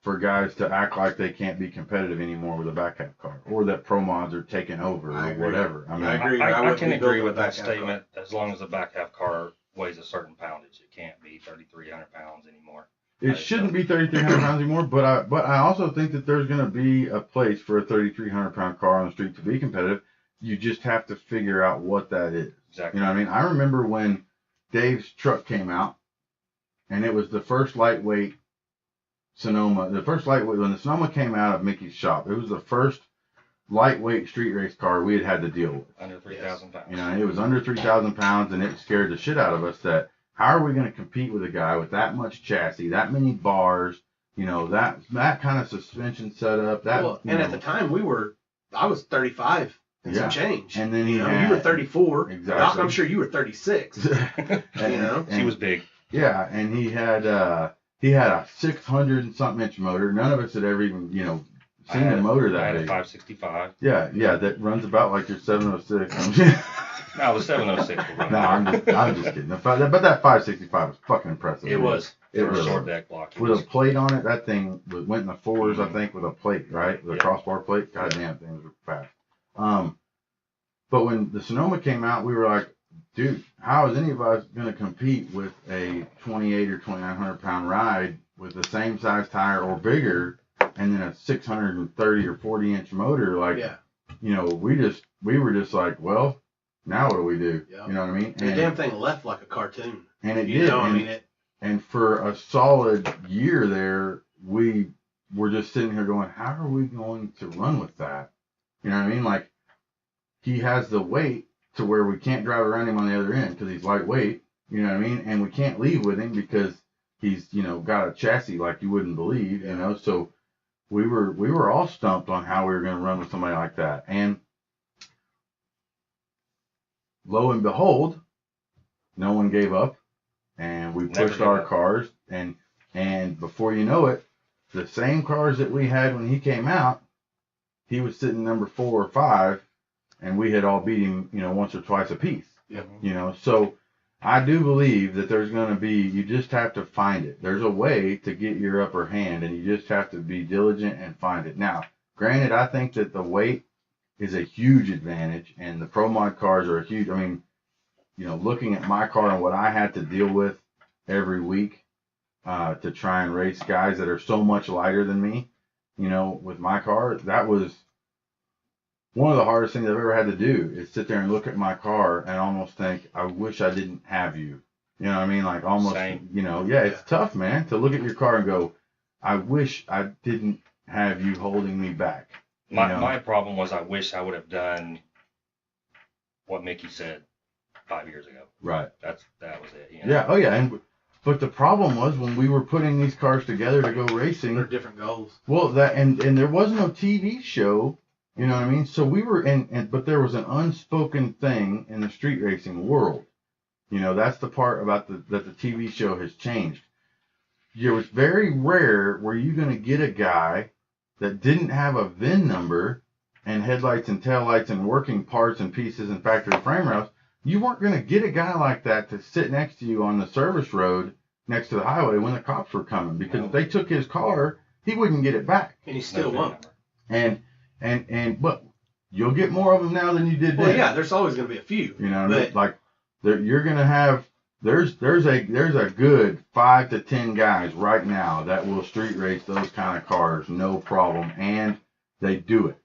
for guys to act like they can't be competitive anymore with a back half car, or that pro mods are taking over, I or agree. whatever. I mean, I agree. I wouldn't can be agree building with a that back half statement as long as the back half car weighs a certain poundage. It can't be 3,300 pounds anymore. it shouldn't be 3,300 pounds anymore, but I also think that there's going to be a place for a 3,300 pound car on the street to be competitive. You just have to figure out what that is. Exactly. You know what I mean? I remember when Dave's truck came out, and it was the first lightweight Sonoma. When the Sonoma came out of Mickey's shop, it was the first lightweight street race car we had to deal with. Under 3,000 pounds. It was under 3,000 pounds, and it scared the shit out of us that how are we going to compete with a guy with that much chassis, that many bars, you know, that kind of suspension setup? At the time I was 35 and some change. And then you were 34. Exactly. Doc, I'm sure you were 36. She was big. Yeah, and he had a 600 and something inch motor. None of us had ever even, seen a motor that big. I had a 565. Yeah, that runs about like your 706. No, the 706 will run. No, I'm just kidding. But that 565 was fucking impressive. It was. It was was. Short deck block. With a plate on it, that thing went in the fours, I think, with a plate, right? With a crossbar plate. God damn, things were fast. But when the Sonoma came out, we were like, dude, how is any of us going to compete with a 28 or 2,900 pound ride with the same size tire or bigger, and then a 630 or 40 inch motor? Like, we were just like, well, now what do we do? Yeah. You know what I mean? The damn thing left like a cartoon. And it did. And for a solid year there, we were just sitting here going, how are we going to run with that? You know what I mean? Like, he has the weight to where we can't drive around him on the other end because he's lightweight. You know what I mean? And we can't leave with him because he's, got a chassis like you wouldn't believe, So we were all stumped on how we were going to run with somebody like that. And lo and behold, no one gave up, and we pushed our cars, and before you know it, the same cars that we had when he came out, he was sitting number 4 or 5, and we had all beat him, once or twice a piece. Yeah. So I do believe that there's going to be, you just have to find it. There's a way to get your upper hand, and you just have to be diligent and find it. Now, granted, I think that the weight is a huge advantage, and the Pro Mod cars are a huge, looking at my car and what I had to deal with every week to try and race guys that are so much lighter than me, with my car, that was one of the hardest things I've ever had to do, is sit there and look at my car and almost think, I wish I didn't have you. You know what I mean? Like almost, Same. It's tough, man, to look at your car and go, I wish I didn't have you holding me back. My problem was I wish I would have done what Mickey said 5 years ago. Right. That was it. Yeah. Oh yeah. But the problem was when we were putting these cars together to go racing. They're different goals. Well, and there was no TV show. You know what I mean? So we were but there was an unspoken thing in the street racing world. That's the part about that the TV show has changed. It was very rare were you going to get a guy that didn't have a VIN number and headlights and taillights and working parts and pieces and factory frame rails. You weren't going to get a guy like that to sit next to you on the service road next to the highway when the cops were coming, because if they took his car, he wouldn't get it back. And he still won't. But you'll get more of them now than you did then. Well, yeah, there's always going to be a few. You know what I mean? Like, you're going to have, there's a good 5 to 10 guys right now that will street race those kind of cars, no problem, and they do it.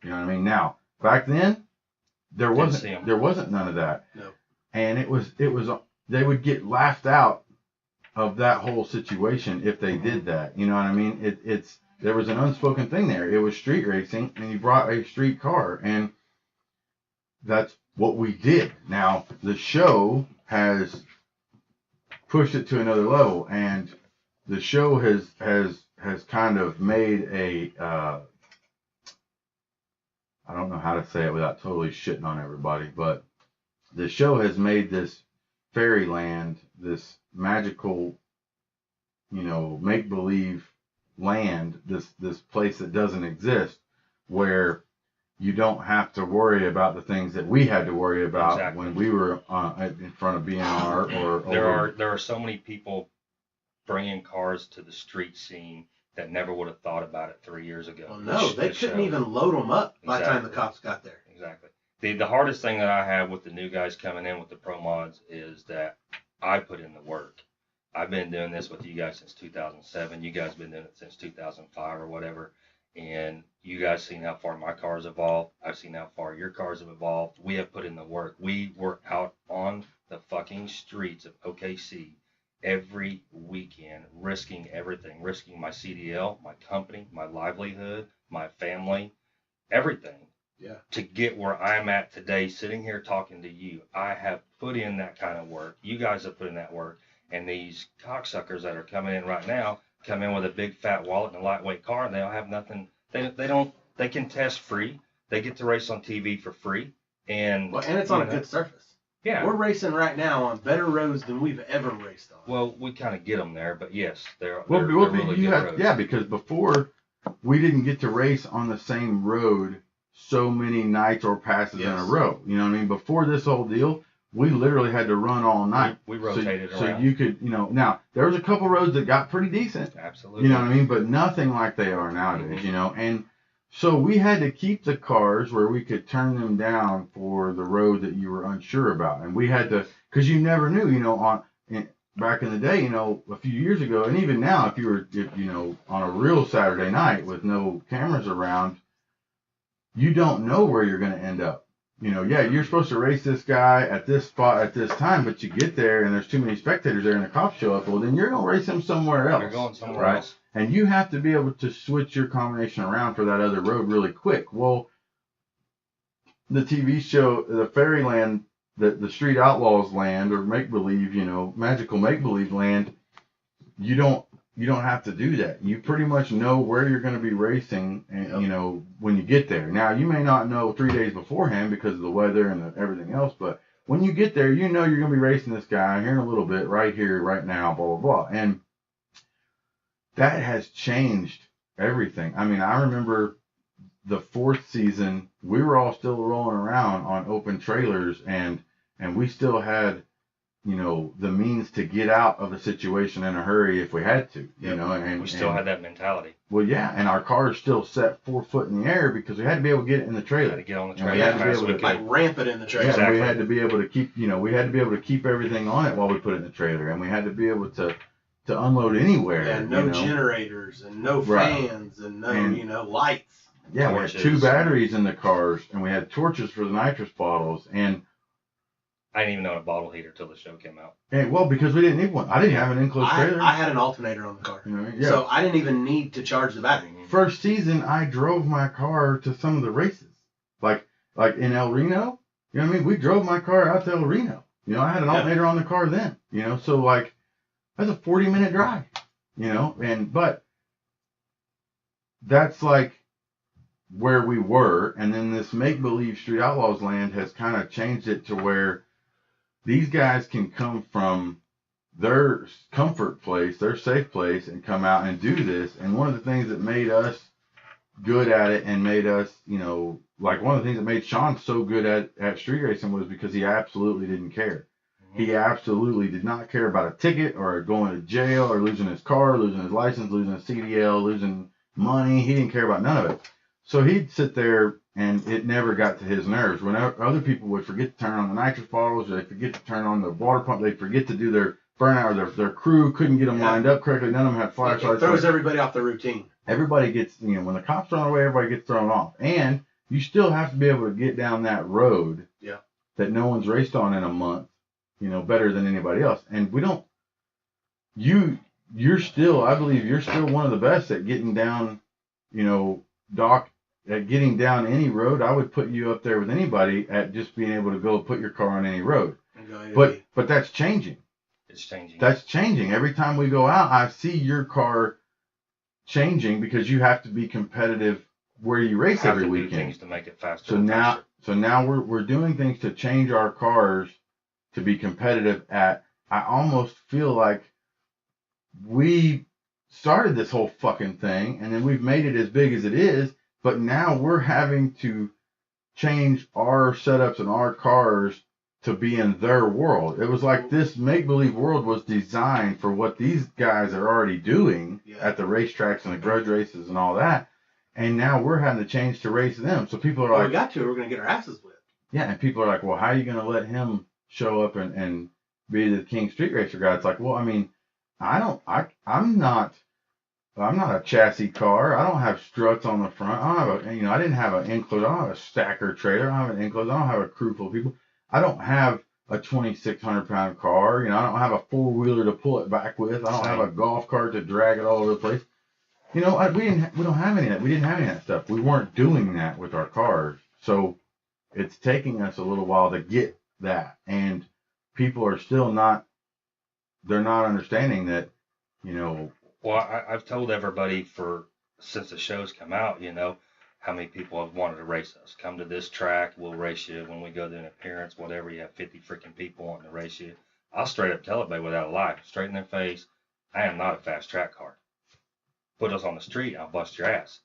You know what I mean? Now, back then, there wasn't none of that. No. And it was they would get laughed out of that whole situation if they did that. You know what I mean? There was an unspoken thing there. It was street racing, and you brought a street car, and that's what we did. Now, the show has pushed it to another level, and the show has kind of made a I don't know how to say it without totally shitting on everybody, but the show has made this fairyland, this magical, make-believe land, this place that doesn't exist, where you don't have to worry about the things that we had to worry about when we were in front of BNR or there are so many people bringing cars to the street scene that never would have thought about it 3 years ago. Well, no, they couldn't even load them up by the time the cops got there. Exactly. The hardest thing that I have with the new guys coming in with the Pro Mods is that I put in the work. I've been doing this with you guys since 2007. You guys have been doing it since 2005 or whatever. And you guys seen how far my cars evolved. I've seen how far your cars have evolved. We have put in the work. We were out on the fucking streets of OKC every weekend, risking everything, risking my CDL, my company, my livelihood, my family, everything. to get where I'm at today, sitting here talking to you. I have put in that kind of work. You guys have put in that work. And these cocksuckers that are coming in right now come in with a big fat wallet and a lightweight car, and they'll have nothing. They can test free. They get to race on TV for free. And it's on a good surface. Yeah. We're racing right now on better roads than we've ever raced on. Well, we kind of get them there, but yes, they're Well, really good roads. yeah, because before we didn't get to race on the same road so many nights or passes in a row. You know what I mean? Before this whole deal, we literally had to run all night. We rotated around. So you could, now there was a couple roads that got pretty decent. Absolutely. You know what I mean? But nothing like they are nowadays, And so we had to keep the cars where we could turn them down for the road that you were unsure about. And we had to, because you never knew, back in the day, a few years ago, and even now, if you were, on a real Saturday night with no cameras around, you don't know where you're going to end up. You're supposed to race this guy at this spot at this time, but you get there and there's too many spectators there and the cops show up. Well, then you're going to race him somewhere else. You're going somewhere else. And you have to be able to switch your combination around for that other road really quick. Well, the TV show, the Fairyland, the Street Outlaws land, or make-believe, magical make-believe land, you don't have to do that. You pretty much know where you're going to be racing, and when you get there. Now, you may not know 3 days beforehand because of the weather and everything else, but when you get there, you're going to be racing this guy here in a little bit, right here, right now, blah, blah, blah. And that has changed everything. I mean, I remember the fourth season, we were all still rolling around on open trailers, and we still had, the means to get out of a situation in a hurry if we had to, and we still had that mentality. Well, yeah, and our cars still set 4 foot in the air because we had to be able to get it in the trailer. We had to get on the trailer. We had to be able to ramp it in the trailer. Yeah, Exactly. we had to be able to keep, we had to be able to keep everything on it while we put it in the trailer, and we had to be able to unload anywhere. Yeah, no generators and no fans and no, lights. Yeah, we had 2 batteries in the cars, and we had torches for the nitrous bottles, and I didn't even know a bottle heater till the show came out. And, well, because we didn't need one. I didn't have an enclosed trailer. I had an alternator on the car. So I didn't even need to charge the battery. First season, I drove my car to some of the races. Like in El Reno, you know what I mean? We drove my car out to El Reno. I had an alternator on the car then. So that's a 40-minute drive. But that's where we were. And then this make-believe Street Outlaws land has kind of changed it to where these guys can come from their comfort place, their safe place, and come out and do this. And one of the things that made us good at it and made us, one of the things that made Shawn so good at street racing was because he absolutely didn't care. He absolutely did not care about a ticket or going to jail or losing his car, losing his license, losing his CDL, losing money. He didn't care about none of it. So he'd sit there, and it never got to his nerves. When other people would forget to turn on the nitrous bottles, or they forget to turn on the water pump, they'd forget to do their burnout, or their crew couldn't get them lined up correctly. None of them had flashlights. It throws everybody off their routine. Everybody gets, when the cops thrown away, everybody gets thrown off. And you still have to be able to get down that road that no one's raced on in a month, better than anybody else. And we don't, you're still, I believe you're still one of the best at getting down, Doc, at getting down any road. I would put you up there with anybody at just being able to go put your car on any road. But that's changing. It's changing. That's changing. Every time we go out, I see your car changing because you have to be competitive where you race every weekend. Do things to make it faster. So now we're doing things to change our cars to be competitive at. I almost feel like we started this whole fucking thing, and then we've made it as big as it is. But now we're having to change our setups and our cars to be in their world. It was like this make-believe world was designed for what these guys are already doing at the racetracks and the grudge races and all that. And now we're having to change to race them. So people are like, we got to. We're going to get our asses whipped. Yeah, and people are like, well, how are you going to let him show up and be the king street racer guy? It's like, well, I mean, I'm not a chassis car. I don't have struts on the front. I don't have I didn't have an enclosed. I don't have a stacker trailer. I don't have an enclosed. I don't have a crew full of people. I don't have a 2,600-pound car. I don't have a four-wheeler to pull it back with. I don't have a golf cart to drag it all over the place. We don't have any of that. We didn't have any of that stuff. We weren't doing that with our cars. So it's taking us a little while to get that, and people are still not. They're not understanding that, you know. Well, I've told everybody since the show's come out, how many people have wanted to race us. Come to this track, we'll race you. When we go to an appearance, whatever, you have 50 freaking people wanting to race you. I'll straight up tell everybody without a lie, straight in their face, I am not a fast track car. Put us on the street, I'll bust your ass.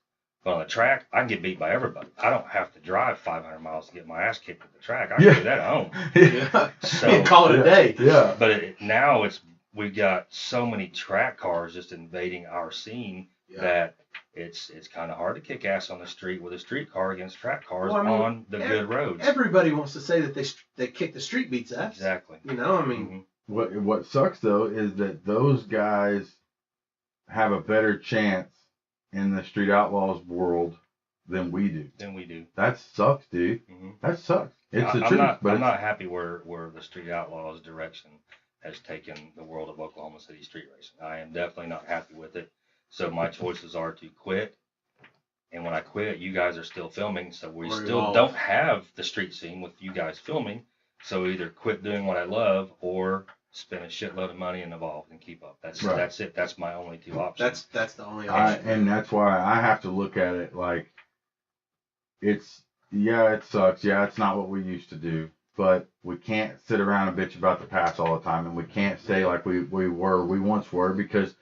But on the track, I can get beat by everybody. I don't have to drive 500 miles to get my ass kicked at the track. I can do that at home. Yeah. So, and call it a day. Yeah. But now we've got so many track cars just invading our scene that it's kind of hard to kick ass on the street with a street car against track cars on the good roads. Everybody wants to say that they kick the street beats ass. Exactly. What sucks though is that those guys have a better chance in the Street Outlaws world than we do. That sucks, dude. Mm-hmm. That sucks. It's the truth. I'm not happy where the Street Outlaws direction has taken the world of Oklahoma City street racing. I am definitely not happy with it. So my choices are to quit. And when I quit, you guys are still filming. So we still don't have the street scene with you guys filming. So either quit doing what I love or spend a shitload of money and evolve and keep up. That's it. That's my only two options. That's the only option. And that's why I have to look at it like it sucks. Yeah, it's not what we used to do. But we can't sit around and bitch about the past all the time. And we can't stay like we once were, because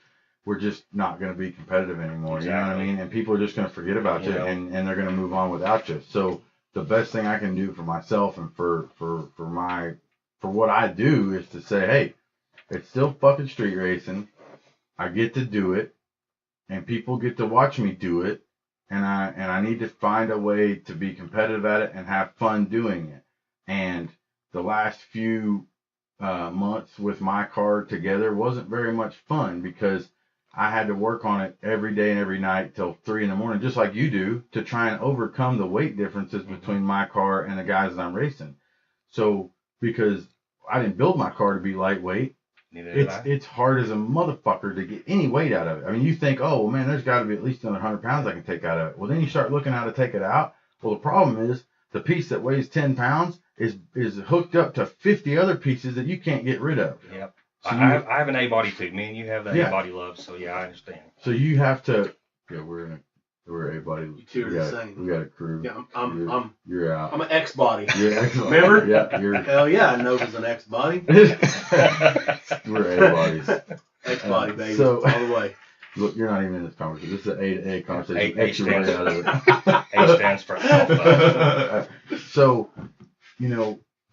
we're just not going to be competitive anymore. Exactly. You know what I mean? And people are just going to forget about you and they're going to move on without you. So the best thing I can do for myself and for what I do is to say, hey, it's still fucking street racing. I get to do it, and people get to watch me do it, and I need to find a way to be competitive at it and have fun doing it. And the last few months with my car together wasn't very much fun, because I had to work on it every day and every night till 3 a.m, just like you do, to try and overcome the weight differences between my car and the guys that I'm racing. So, because I didn't build my car to be lightweight, it's hard as a motherfucker to get any weight out of it. I mean, you think, oh, well, man, there's got to be at least another 100 pounds I can take out of it. Well, then you start looking how to take it out. Well, the problem is the piece that weighs 10 pounds is hooked up to 50 other pieces that you can't get rid of. Yep. So I have an A body too. Me and you have that A body love. So yeah, I understand. So you have to. Yeah, we're A body. You two are the same. We got a crew. Yeah, you're out. I'm an X body. You're X body. Remember? Yeah. You're. Hell yeah, I know it's an X body. We're A bodies. X body, baby. So, all the way. Look, you're not even in this conversation. This is an A to A conversation. A stands out of it. A stands for alpha. So,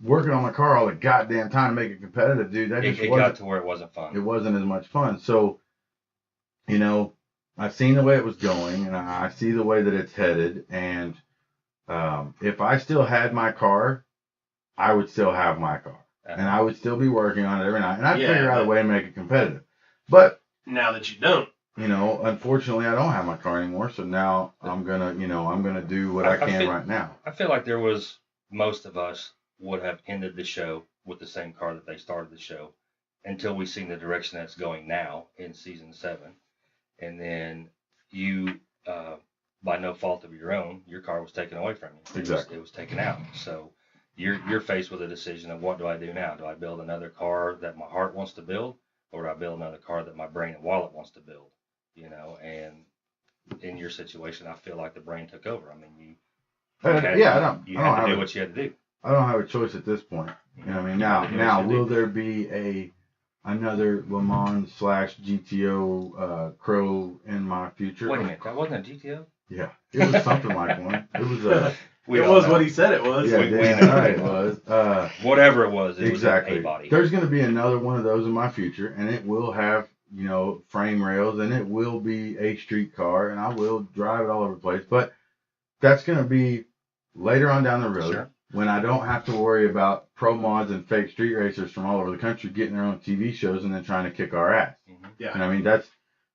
working on my car all the goddamn time to make it competitive, dude. It got to where it wasn't fun. It wasn't as much fun. So, I've seen the way it was going, and I see the way that it's headed. And if I still had my car, I would still have my car, and I would still be working on it every night, and I'd figure out a way to make it competitive. But now that you don't, unfortunately, I don't have my car anymore. So now I'm gonna do what I can right now. I feel like most of us would have ended the show with the same car that they started the show, until we seen the direction that's going now in season 7. And then you, by no fault of your own, your car was taken away from you. Exactly. It was taken out. So you're faced with a decision of, what do I do now? Do I build another car that my heart wants to build, or do I build another car that my brain and wallet wants to build? And in your situation, I feel like the brain took over. I mean, you had to do what you had to do. I don't have a choice at this point. Now, will there be another Le Mans / GTO Crow in my future? Wait a minute, that wasn't a GTO? Yeah, it was something like one. It was it was what he said it was. Yeah, it was. Whatever it was, exactly. Was an A-body. There's going to be another one of those in my future, and it will have, frame rails, and it will be a street car, and I will drive it all over the place. But that's going to be later on down the road. Sure. When I don't have to worry about pro mods and fake street racers from all over the country getting their own TV shows and then trying to kick our ass. Mm-hmm. Yeah. And that's,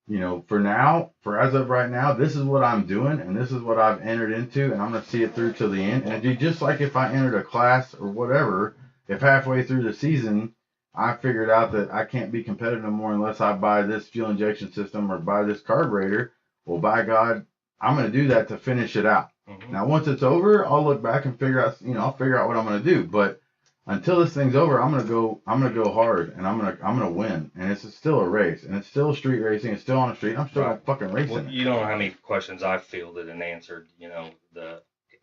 as of right now, this is what I'm doing, and this is what I've entered into, and I'm going to see it through till the end. And it'd be just like if I entered a class or whatever, if halfway through the season, I figured out that I can't be competitive no more unless I buy this fuel injection system or buy this carburetor, well, by God, I'm going to do that to finish it out. Mhm. Now, once it's over, I'll look back and figure out, I'll figure out what I'm going to do. But until this thing's over, I'm going to go hard, and I'm going to win. And it's still a race, and it's still street racing. It's still on the street. I'm still Right. fucking racing. Well, you don't know how many questions I've fielded and answered,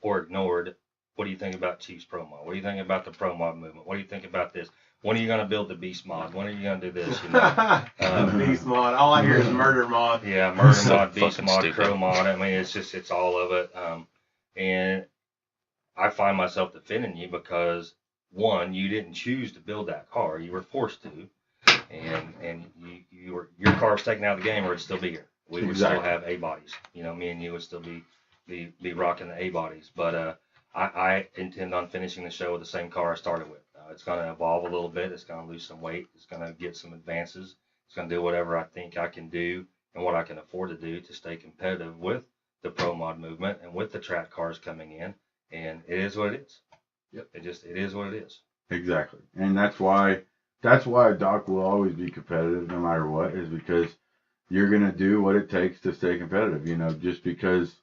or ignored. What do you think about Chief's Pro Mod? What do you think about the Pro Mod movement? What do you think about this? When are you going to build the Beast Mod? When are you going to do this? Beast mod. All I hear is murder mod. Yeah, Murder So Mod, Beast fucking Mod, stupid. Crow Mod. I mean, it's all of it. And I find myself defending you because, one, you didn't choose to build that car. You were forced to. And your car was taken out of the game or it'd still be here. We would still have A bodies. Me and you would still be rocking the A bodies. But I intend on finishing the show with the same car I started with. It's going to evolve a little bit. It's going to lose some weight. It's going to get some advances. It's going to do whatever I think I can do and what I can afford to do to stay competitive with the Pro Mod movement and with the track cars coming in. And it is what it is. Yep. It is what it is. Exactly. And that's why Doc will always be competitive no matter what, is because you're going to do what it takes to stay competitive. Just because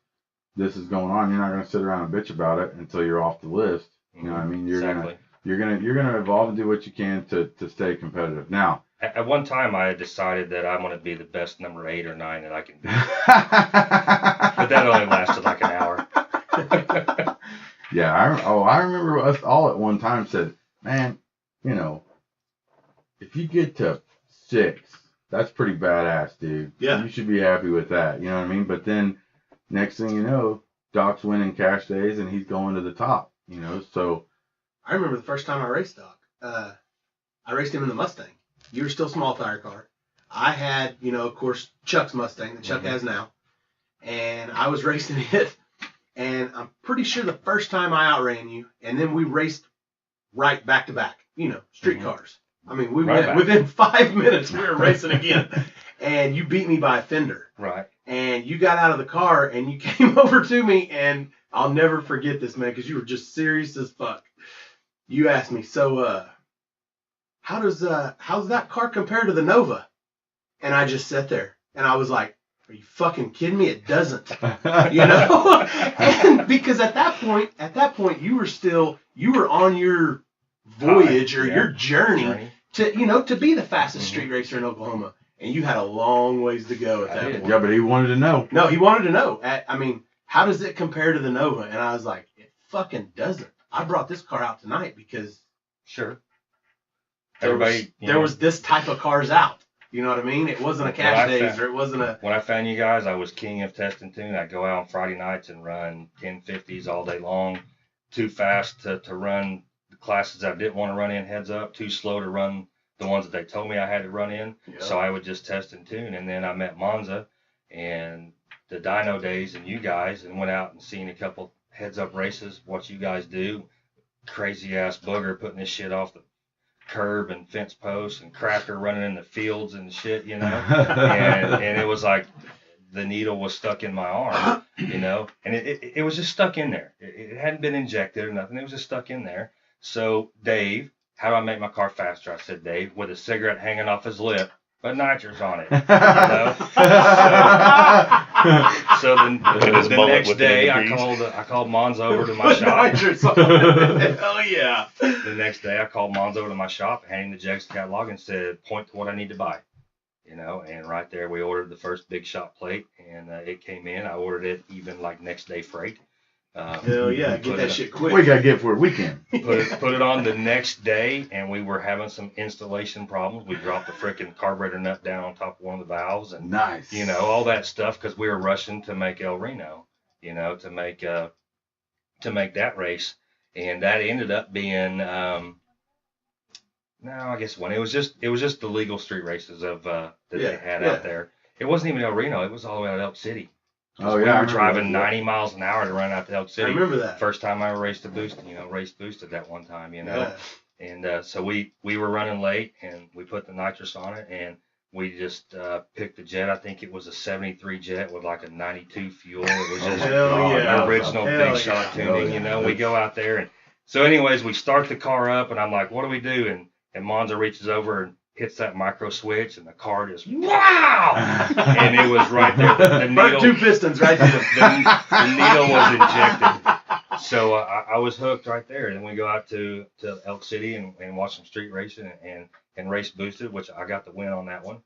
this is going on, you're not going to sit around and bitch about it until you're off the list. You know what I mean? You're gonna evolve and do what you can to stay competitive. Now, at one time, I had decided that I want to be the best number 8 or 9 that I can be. But that only lasted like an hour. Yeah, I remember us all at one time said, man, if you get to 6, that's pretty badass, dude. Yeah. You should be happy with that. You know what I mean? But then next thing you know, Doc's winning cash days and he's going to the top. So. I remember the first time I raced Doc. I raced him in the Mustang. You were still small tire car. I had, of course, Chuck's Mustang that Chuck has now. And I was racing it. And I'm pretty sure the first time I outran you, and then we raced right back to back, street cars. I mean, we went within 5 minutes, we were racing again. And you beat me by a fender. Right. And you got out of the car and you came over to me, and I'll never forget this, man, because you were just serious as fuck. You asked me, so how's that car compare to the Nova? And I just sat there and I was like, are you fucking kidding me? It doesn't. And because at that point you were on your voyage or your journey to be the fastest street racer in Oklahoma. And you had a long ways to go at that point. Yeah, but he wanted to know. No, he wanted to know. How does it compare to the Nova? And I was like, it fucking doesn't. I brought this car out tonight because sure, there was this type of cars out. You know what I mean? It wasn't a cash days or it wasn't a. When I found you guys, I was king of test and tune. I'd go out on Friday nights and run 1050s all day long. Too fast to run the classes I didn't want to run in heads up. Too slow to run the ones that they told me I had to run in. Yep. So I would just test and tune. And then I met Monza and the dyno days and you guys and went out and seen a couple heads up races, what you guys do. Crazy ass booger putting this shit off the curb and fence posts and Cracker running in the fields and shit, and it was like the needle was stuck in my arm, and it was just stuck in there. It hadn't been injected or nothing. It was just stuck in there. So Dave, how do I make my car faster? I said, Dave, with a cigarette hanging off his lip, but nitrous on it. So the next day, I called Monza over to my shop. Nitrous on it. Hell yeah. The next day, I called Monza over to my shop, handed him the Jegs catalog, and said, point to what I need to buy. And right there, we ordered the first big shop plate, and it came in. I ordered it even like next day freight. Hell yeah, get that shit quick. We gotta get for a weekend. Put it on the next day, and we were having some installation problems. We dropped the frickin' carburetor nut down on top of one of the valves, and nice, all that stuff because we were rushing to make El Reno, to make that race, and that ended up being I guess one. It was just the legal street races of that they had out there. It wasn't even El Reno. It was all the way out of Elk City. Oh we yeah, were driving 90 miles an hour to run out to Elk City. I remember that. First time I ever raced a boost, raced boosted that one time, Yeah. And so we were running late, and we put the nitrous on it, and we just picked the jet. I think it was a 73 jet with like a 92 fuel. It was just original big shot tuning, We go out there, and so anyways, we start the car up, and I'm like, what do we do? And Monza reaches over, and hits that micro switch, and the car just wow, and it was right there. The needle, 2 pistons right there. the needle was injected. So I was hooked right there. And then we go out to Elk City and watch some street racing and race boosted, which I got the win on that one.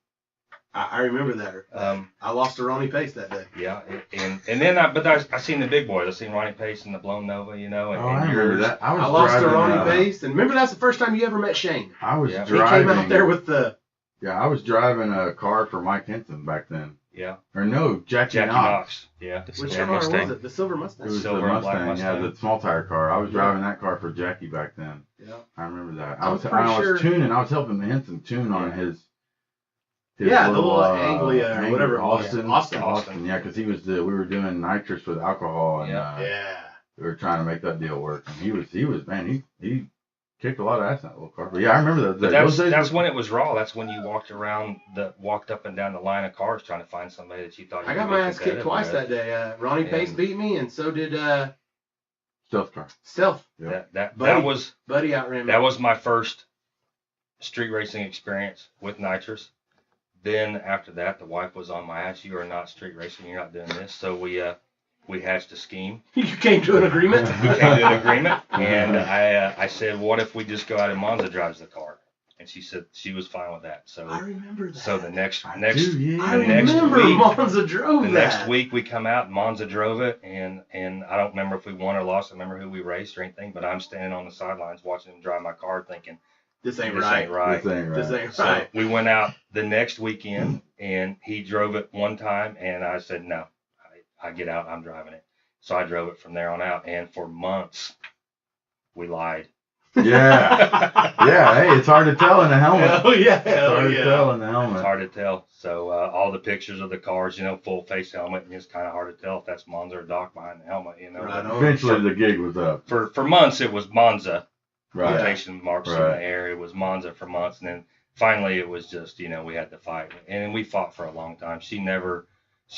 I remember that. I lost to Ronnie Pace that day. Yeah, and then I seen the big boys. I seen Ronnie Pace in the Blown Nova, you know. And, I remember that. I lost to Ronnie Pace, and remember that's the first time you ever met Shane. I was He driving. came out there with the. Yeah, I was driving a car for Mike Henson back then. Yeah. Or no, Jackie Knox. Knox. Yeah. Which Yeah, car was Mustang. it? The silver Mustang. It was Silver the and black Mustang, Mustang. the small tire car. I was driving that car for Jackie back then. Yeah. I remember that. I'm I was pretty sure- tuning. I was helping Henson tune on his Yeah, the little Anglia or whatever it was. Austin. Yeah, because we were doing nitrous with alcohol, and Yeah. we were trying to make that deal work. And he was man, he kicked a lot of ass in that little car. But yeah, I remember that. But that's when it was raw. That's when you walked up and down the line of cars trying to find somebody that you thought you I got could be my ass kicked competitive twice with. that day. Ronnie Pace And- beat me, and so did stealth car. Self. Yeah. That Buddy. was Buddy outran me. that was my first street racing experience with nitrous. Then after that, the wife was on my ass. You are not street racing. You're not doing this. So we hatched a scheme. You came to an agreement. We came to an agreement, and I said, "What if we just go out and Monza drives the car?" And she said she was fine with that. So I remember that. so the next I next do, yeah. I the next remember week- Monza drove the that. next week we come out, Monza drove it, and I don't remember if we won or lost. I remember who we raced or anything, but I'm standing on the sidelines watching him drive my car, thinking This ain't this right. ain't right. This ain't right. This ain't So right. we went out the next weekend, and he drove it one time, and I said, no, I get out, I'm driving it. So I drove it from there on out, and for months, we lied. Yeah. Yeah, hey, it's hard to tell in the helmet. Oh yeah. It's hard Oh to yeah. tell in the It's helmet. hard to tell. So all the pictures of the cars, full face helmet, and it's kind of hard to tell if that's Monza or Doc behind the helmet, Right on. Eventually the gig was up. For months, it was Monza. Right. Quotation marks in Right. the air. It was Monza for months, and then finally it was just we had to fight, and we fought for a long time. She never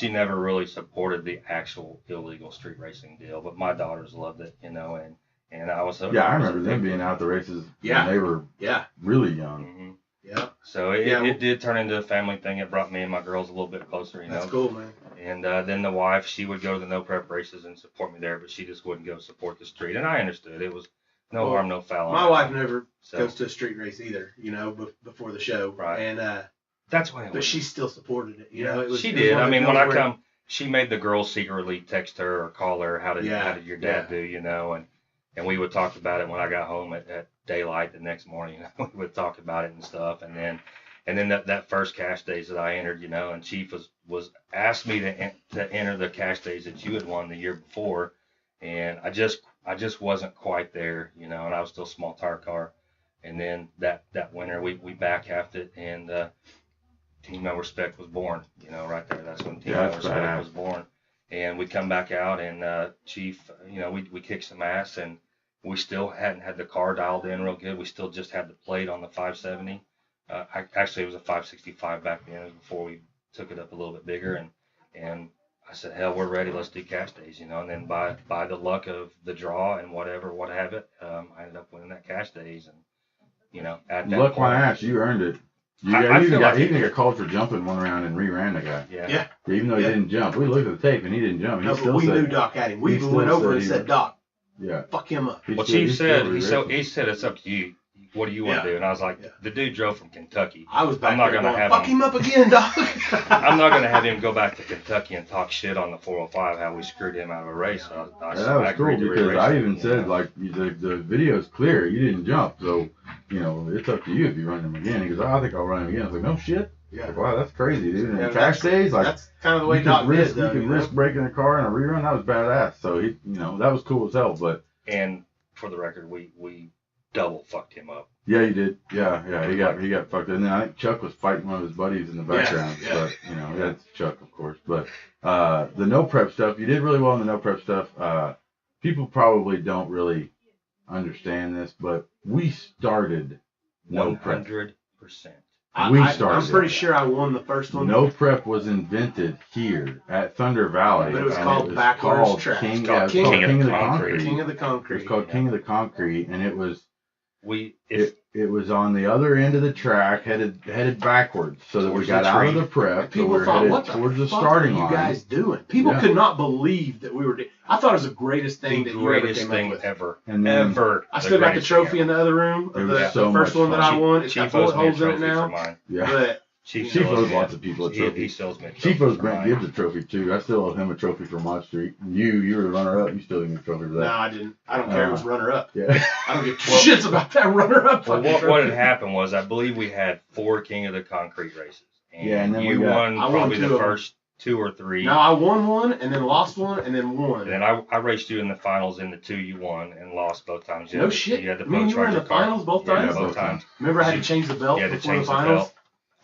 really supported the actual illegal street racing deal, but my daughters loved it, and I was Yeah, I remember them being out the races Yeah. when they were Yeah. really young. hmm Yeah. So it did turn into a family thing. It brought me and my girls a little bit closer, That's cool, man. And then the wife, she would go to the no prep races and support me there, but she just wouldn't go support the street, and I understood. It was no Well, harm, no foul. on My that. wife never So goes to a street race either, before the show. Right. And that's when it but was. she still supported it. Yeah, It was, she it was did. one I of mean, those when I where- come, she made the girls secretly text her or call her. How did your dad Yeah. do? And we would talk about it when I got home at daylight the next morning. We would talk about it and stuff. And then that first cash days that I entered, and Chief was asked me to enter the cash days that you had won the year before, and I just wasn't quite there, and I was still small tire car. And then that winter we back halved it, and Team No Respect was born, right there. That's when Team Yeah, No that's Respect badass. was born. And we come back out, and Chief, we kicked some ass, and we still hadn't had the car dialed in real good. We still just had the plate on the 570. Actually, it was a 565 back then. It was before we took it up a little bit bigger, and I said, hell, we're ready. Let's do cash days, And then by the luck of the draw and what have it, I ended up winning that cash days, and at that Look point, my ass, you earned it. I You feel like even got called for jumping one round and re-ran the guy. yeah. Yeah. Even though he Yeah. didn't jump. We looked at the tape and he didn't jump. He No, but still we said, knew Doc had him. We he even still went over said and he said, was- Doc, Yeah. fuck him up. He Well, still- Chief he said still he said it's up to you. What do you want to Yeah. do? And I was like, Yeah. the dude drove from Kentucky. I was back I'm not there gonna going, have fuck him- him up again, Doc. I'm not going to have him go back to Kentucky and talk shit on the 405 how we screwed him out of a race. So I Yeah, that was cool agreed to because re-race I him, even said, like, the video's clear. You didn't jump. So, it's up to you if you run him again. He goes, I think I'll run him again. I was like, no shit. Yeah. Like, wow, that's crazy, dude. And Yeah, cash days, like, That's kind of the way you Doc could risk, did, though. you could risk breaking a car in a rerun. That was badass. So, that was cool as hell. But, And for the record, we double fucked him up. yeah, you did. Yeah, he got fucked. And then I think Chuck was fighting one of his buddies in the background. Yeah. But, that's Chuck, of course. But the no prep stuff, you did really well in the no prep stuff. People probably don't really understand this, but we started no prep. 100%. We started I'm pretty it. sure I won the first one. No prep was invented here at Thunder Valley. But it was and called Backwards Track. King, It's called King King of of the the Concrete. Concrete. King of the It Concrete. was called King of the Concrete, and it was It was on the other end of the track, headed backwards, so that we Towards got the out of tree. the prep. People so we're thought, headed what towards the the fuck starting are you line. guys doing? People Yeah. could not believe that we were doing. I thought it was the greatest thing The that you ever greatest came thing up with. ever. And then- Ever. I still got the greatest trophy thing in the other room It of was the so first much one that I fun. won. It's Chief got owes bullet me a holes in it trophy for now. mine. Yeah. But Chief Chief still owes me lots a- of people a he trophy. still owes me a Chief trophy owes for Brent mine. Gibbs a trophy too. I still owe him a trophy for Mod Street. You were the runner up. You still owe me a trophy for no, that. I didn't. I don't care. It was runner up. Yeah. I don't give shits about that runner up. Well, what had happened was I believe we had 4 King of the Concrete races. And Yeah, and then you we got- won I won probably 2 the of them. first 2 or 3. No, I won one and then lost one and then won. And then I raced you in the finals in the 2 you won and lost both times. No shit. You had to Me and you were in the finals both Yeah, times? both times. Remember I had to change the belt You had to before change the the finals? belt.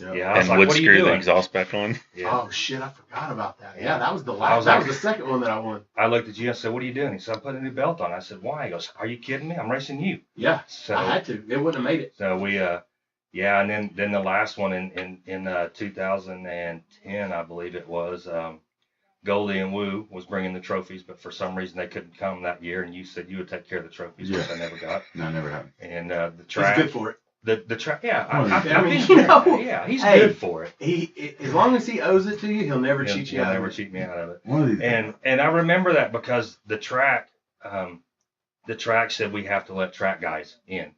Yeah. Yeah, I was And like, would what are you screw the doing? exhaust back on. Yeah. Oh shit, I forgot about that. Yeah, Yeah. that was the I last. was That like- was the second one that I won. I looked at you and said, what are you doing? He said, I'm putting a new belt on. I said, why? He goes, are you kidding me? I'm racing you. Yeah, So I had to. It wouldn't have made it. So we, yeah, and then the last one in 2010, I believe it was, Goldie and Wu was bringing the trophies, but for some reason they couldn't come that year, and you said you would take care of the trophies, which Yeah. I never got. No, never happened. And the He's track, good for it. the track, yeah, Oh, yeah. I mean, think you he's know, good. Yeah, he's hey, good for it. He as long as he owes it to you, he'll never cheat you He'll out. never of it. cheat me out of it. One of these. And I remember that because the track said we have to let track guys in.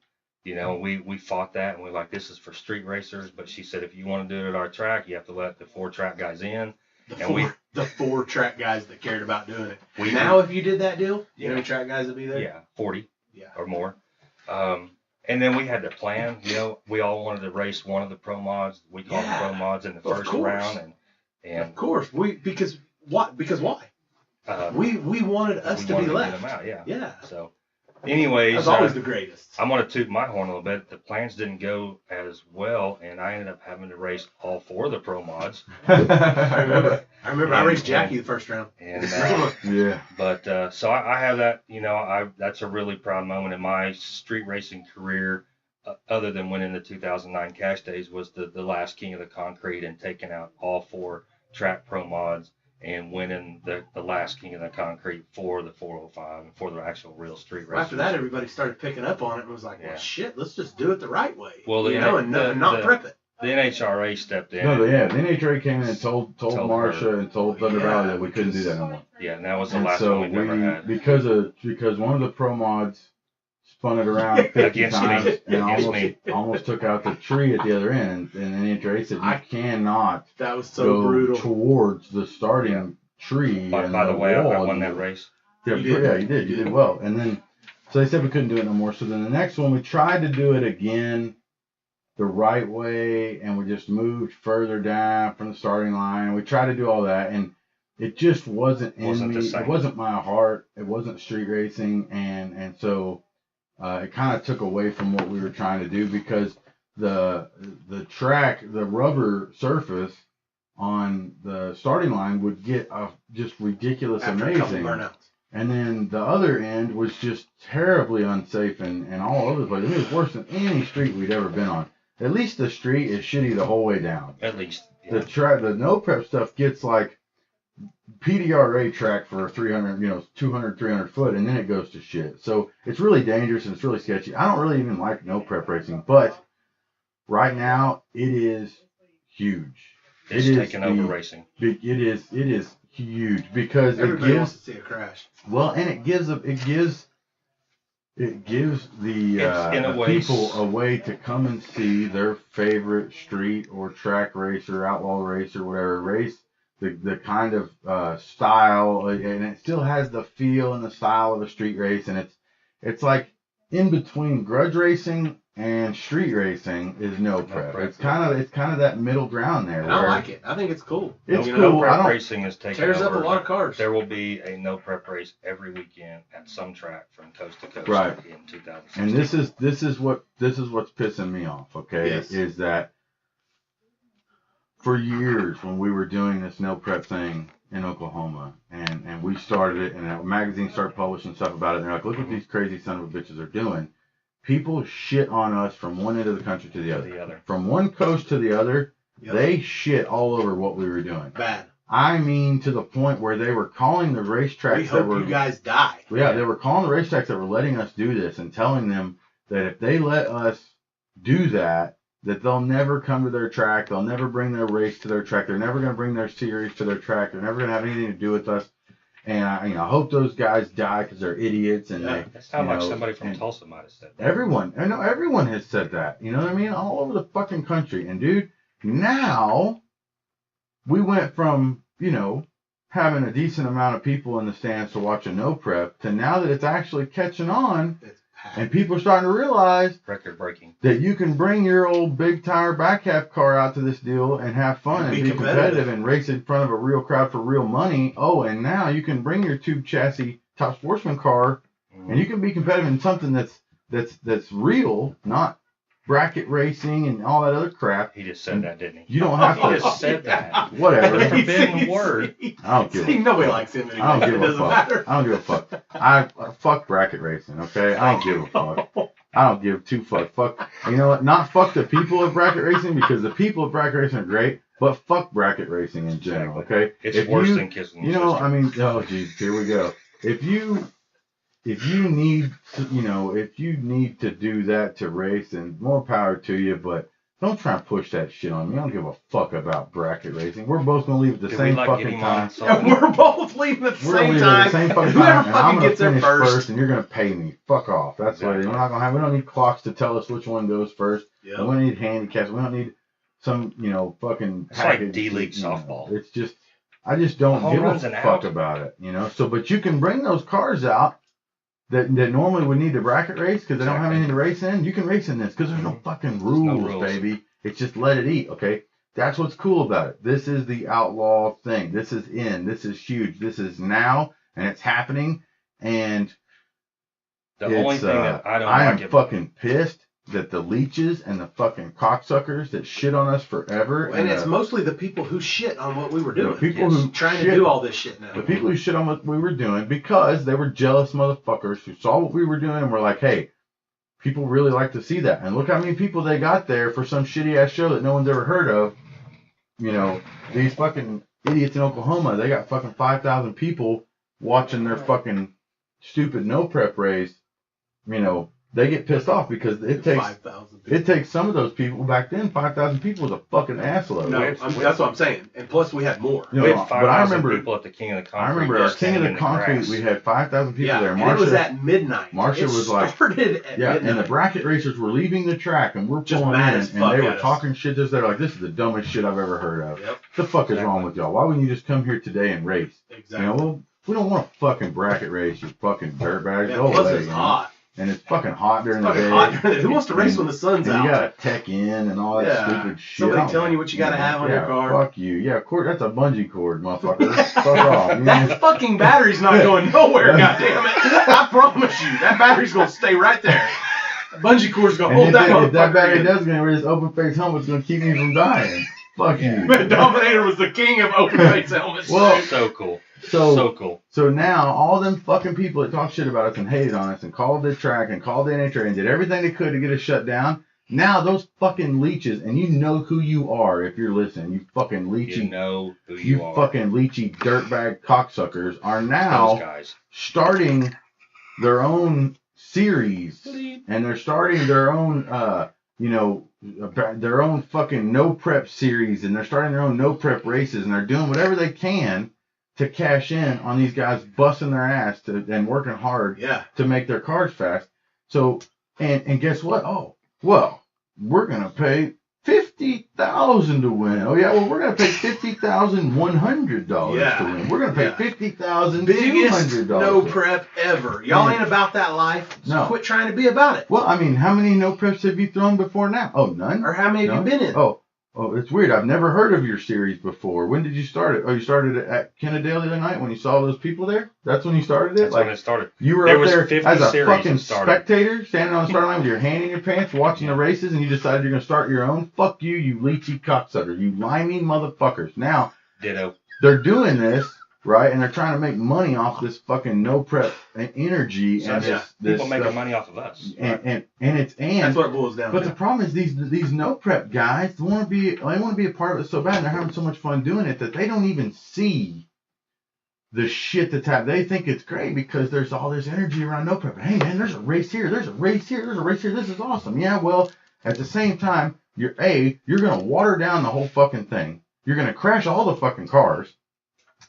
You know, we fought that and we're like, this is for street racers. But she said, if you want to do it at our track, you have to let the 4 track guys in. The 4 track guys that cared about doing it. We Now, if you did that deal, you Yeah. know how many track guys would be there? Yeah, 40 Yeah. or more. And then we had to plan. You know, we all wanted to race one of the pro mods. We called Yeah, them pro mods in the of first course. round, and Of course, because what? Because why? We wanted us we to wanted be to left. get them out. Yeah. Yeah, So, anyways, that's always the greatest. I'm gonna toot my horn a little bit. The plans didn't go as well, and I ended up having to race all 4 of the pro mods. I remember. I And- raced Jackie the first round. And Yeah. but so I have that. You know, that's a really proud moment in my street racing career. Other than winning the 2009 Cash Days, was the last King of the Concrete and taking out all 4 track pro mods and winning the last King of the Concrete for the 405 and for the actual real street racing. After that, everybody started picking up on it and was like, Yeah. "Well, shit, let's just do it the right way." Well, you know, and not prep it. The NHRA stepped in. No, yeah. The NHRA came in and told Told Marsha her. and told Thunder Yeah, Valley that we couldn't do because- that no more. Yeah, and that was the And last so one we've ever had. because one of the pro mods spun it around 50 Against me. times and Against me. almost took out the tree at the other end. And the NHRA said you I- cannot That was so go brutal. towards the starting tree. By and the way, I wall. won that race. Yeah, You did. yeah, you did. You did well. And then, so they said we couldn't do it no more. So then the next one, we tried to do it again the right way, and we just moved further down from the starting line. We tried to do all that, and it just wasn't in Wasn't the me. same. It wasn't my heart. It wasn't street racing, and so it kind of took away from what we were trying to do because the track, the rubber surface on the starting line would get just ridiculous After a couple amazing. burnouts. And then the other end was just terribly unsafe and all over the place. I mean, it was worse than any street we'd ever been on. At least the street is shitty the whole way down. At least. Yeah. The no prep stuff gets like PDRA track for 300, 200, 300 foot, and then it goes to shit. So it's really dangerous and it's really sketchy. I don't really even like no prep racing, but right now it is huge. It's It is taking over the- racing. It is huge because Everybody it wants gives to see a crash. and it gives the It's, in a the way, people a way to come and see their favorite street or track racer, outlaw racer, whatever race, the kind of style, and it still has the feel and the style of a street race, and it's like in between grudge racing and street racing is no prep. prep, It's kind of that middle ground there. And I where like it. I think it's cool. It's No cool. prep I don't. racing is taking Tears up over. a lot of cars. There will be a no prep race every weekend at some track from coast to coast Right. in 2016. And this is what's pissing me off. Okay, Yes. is that for years when we were doing this no prep thing in Oklahoma, and we started it, and a magazine started publishing stuff about it, and they're like, look what these crazy son of a bitches are doing. People shit on us from one end of the country to the To other. the other. From one coast to the other, Yep. they shit all over what we were doing. Bad. I mean, to the point where they were calling the racetracks We that hope were you guys die. yeah, they were calling the racetracks that were letting us do this and telling them that if they let us do that they'll never come to their track. They'll never bring their race to their track. They're never going to bring their series to their track. They're never going to have anything to do with us. And I hope those guys die because they're idiots. And that sounds like somebody from Tulsa might have said that. Everyone has said that. You know what I mean? All over the fucking country. And dude, now we went from, having a decent amount of people in the stands to watch a no prep to now that it's actually catching on. And people are starting to realize record breaking that you can bring your old big tire back half car out to this deal and have fun and be competitive and race in front of a real crowd for real money. Oh, and now you can bring your tube chassis top sportsman car and you can be competitive in something that's real, not bracket racing and all that other crap. He just said that, didn't he? You don't have to. He just said that. Whatever. The forbidden word. I don't give a fuck. Nobody likes him anymore. I don't give It a doesn't fuck. matter. I don't give a fuck. I fuck bracket racing, okay? I don't give a fuck. I don't give two fuck. Fuck. You know what? Not fuck the people of bracket racing because the people of bracket racing are great, but fuck bracket racing in general, okay? It's worse than kissing your sister. I mean, oh geez, here we go. If you need to do that to race, and more power to you, but don't try and push that shit on me. I don't give a fuck about bracket racing. We're both gonna leave at the same fucking time. And we're both leaving at the We're same leaving time. at the same fucking Whoever time, and I'm fucking gonna gets there finish first. and you're gonna pay me. Fuck off. That's why we're not gonna have. We don't need clocks to tell us which one goes first. Yep. We don't need handicaps. We don't need some fucking. It's like D-League softball. It's just, I just don't give a fuck about it. So, but you can bring those cars out that normally would need to bracket race because they don't have anything to race in. You can race in this because there's no fucking rules, baby. It's just let it eat, okay? That's what's cool about it. This is the outlaw thing. This is in. This is huge. This is now, and it's happening. And the only thing that I am fucking pissed that the leeches and the fucking cocksuckers that shit on us forever. And it's mostly the people who shit on what we were doing. The people who trying to do all this shit now. The people who shit on what we were doing because they were jealous motherfuckers who saw what we were doing and were like, hey, people really like to see that. And look how many people they got there for some shitty ass show that no one's ever heard of. These fucking idiots in Oklahoma, they got fucking 5,000 people watching their fucking stupid no prep race. They get pissed off because it takes some of those people back then. 5,000 people was a fucking assload. No, that's what I'm saying. And plus, we had more. We had 5,000 people at the King of the Concrete. I remember our King of the Concrete. We had 5,000 people there. And it was at midnight. Marsha was like, midnight. And the bracket racers were leaving the track, and we're just pulling mad in, as and fuck they were at us. talking shit to us. They're like, "This is the dumbest shit I've ever heard of. Yep. The fuck is wrong with y'all? Why wouldn't you just come here today and race? Exactly. We don't want to fucking bracket race, you fucking dirtbags. Yeah, Go plus away, it's hot. And it's fucking hot during It's the day. fucking hot. Who wants to race when the sun's out? You got to tech in and all that stupid shit. Somebody telling you what you got to have on your car. Fuck you. Yeah, that's a bungee cord, motherfucker. Fuck off. That fucking battery's not going nowhere, goddammit. I promise you. That battery's going to stay right there. The bungee cord's going to hold that motherfucker. If that battery does go anywhere, this open face helmet's going to keep me from dying. Fuck you. But Dominator was the king of open face helmets. Well, so cool. So cool. So now all them fucking people that talk shit about us and hated on us and called the track and called the NHRA and did everything they could to get us shut down. Now those fucking leeches, and you know who you are if you're listening, you fucking leechy, you know who you are. Fucking leechy dirtbag cocksuckers are now starting their own series, and they're starting their own, their own fucking no prep series, and they're starting their own no prep races, and they're doing whatever they can to cash in on these guys busting their ass and working hard to make their cars fast. So, and guess what? Oh, well, we're going to pay $50,000 to win. Oh, yeah, well, we're going to pay $50,100 to win. We're going to pay $50,200. Biggest no prep ever. Y'all ain't about that life. So no. Quit trying to be about it. Well, I mean, how many no preps have you thrown before now? Oh, none? Or how many have you been in? Oh, it's weird. I've never heard of your series before. When did you start it? Oh, you started it at Kennedale the other night when you saw those people there? That's when you started it? That's when it started. You were up there as a fucking spectator, standing on the starting line with your hand in your pants, watching the races, and you decided you're going to start your own? Fuck you, you leechy cocksucker. You limey motherfuckers. Now, ditto. They're doing this, right? And they're trying to make money off this fucking no prep energy. So and this people making money off of us. And that's what it boils down to. But the problem is these no prep guys want to be a part of it so bad, and they're having so much fun doing it that they don't even see the shit that's happening. They think it's great because there's all this energy around no prep. Hey man, there's a race here, there's a race here, there's a race here. This is awesome. Yeah, well, at the same time, you're gonna water down the whole fucking thing. You're gonna crash all the fucking cars,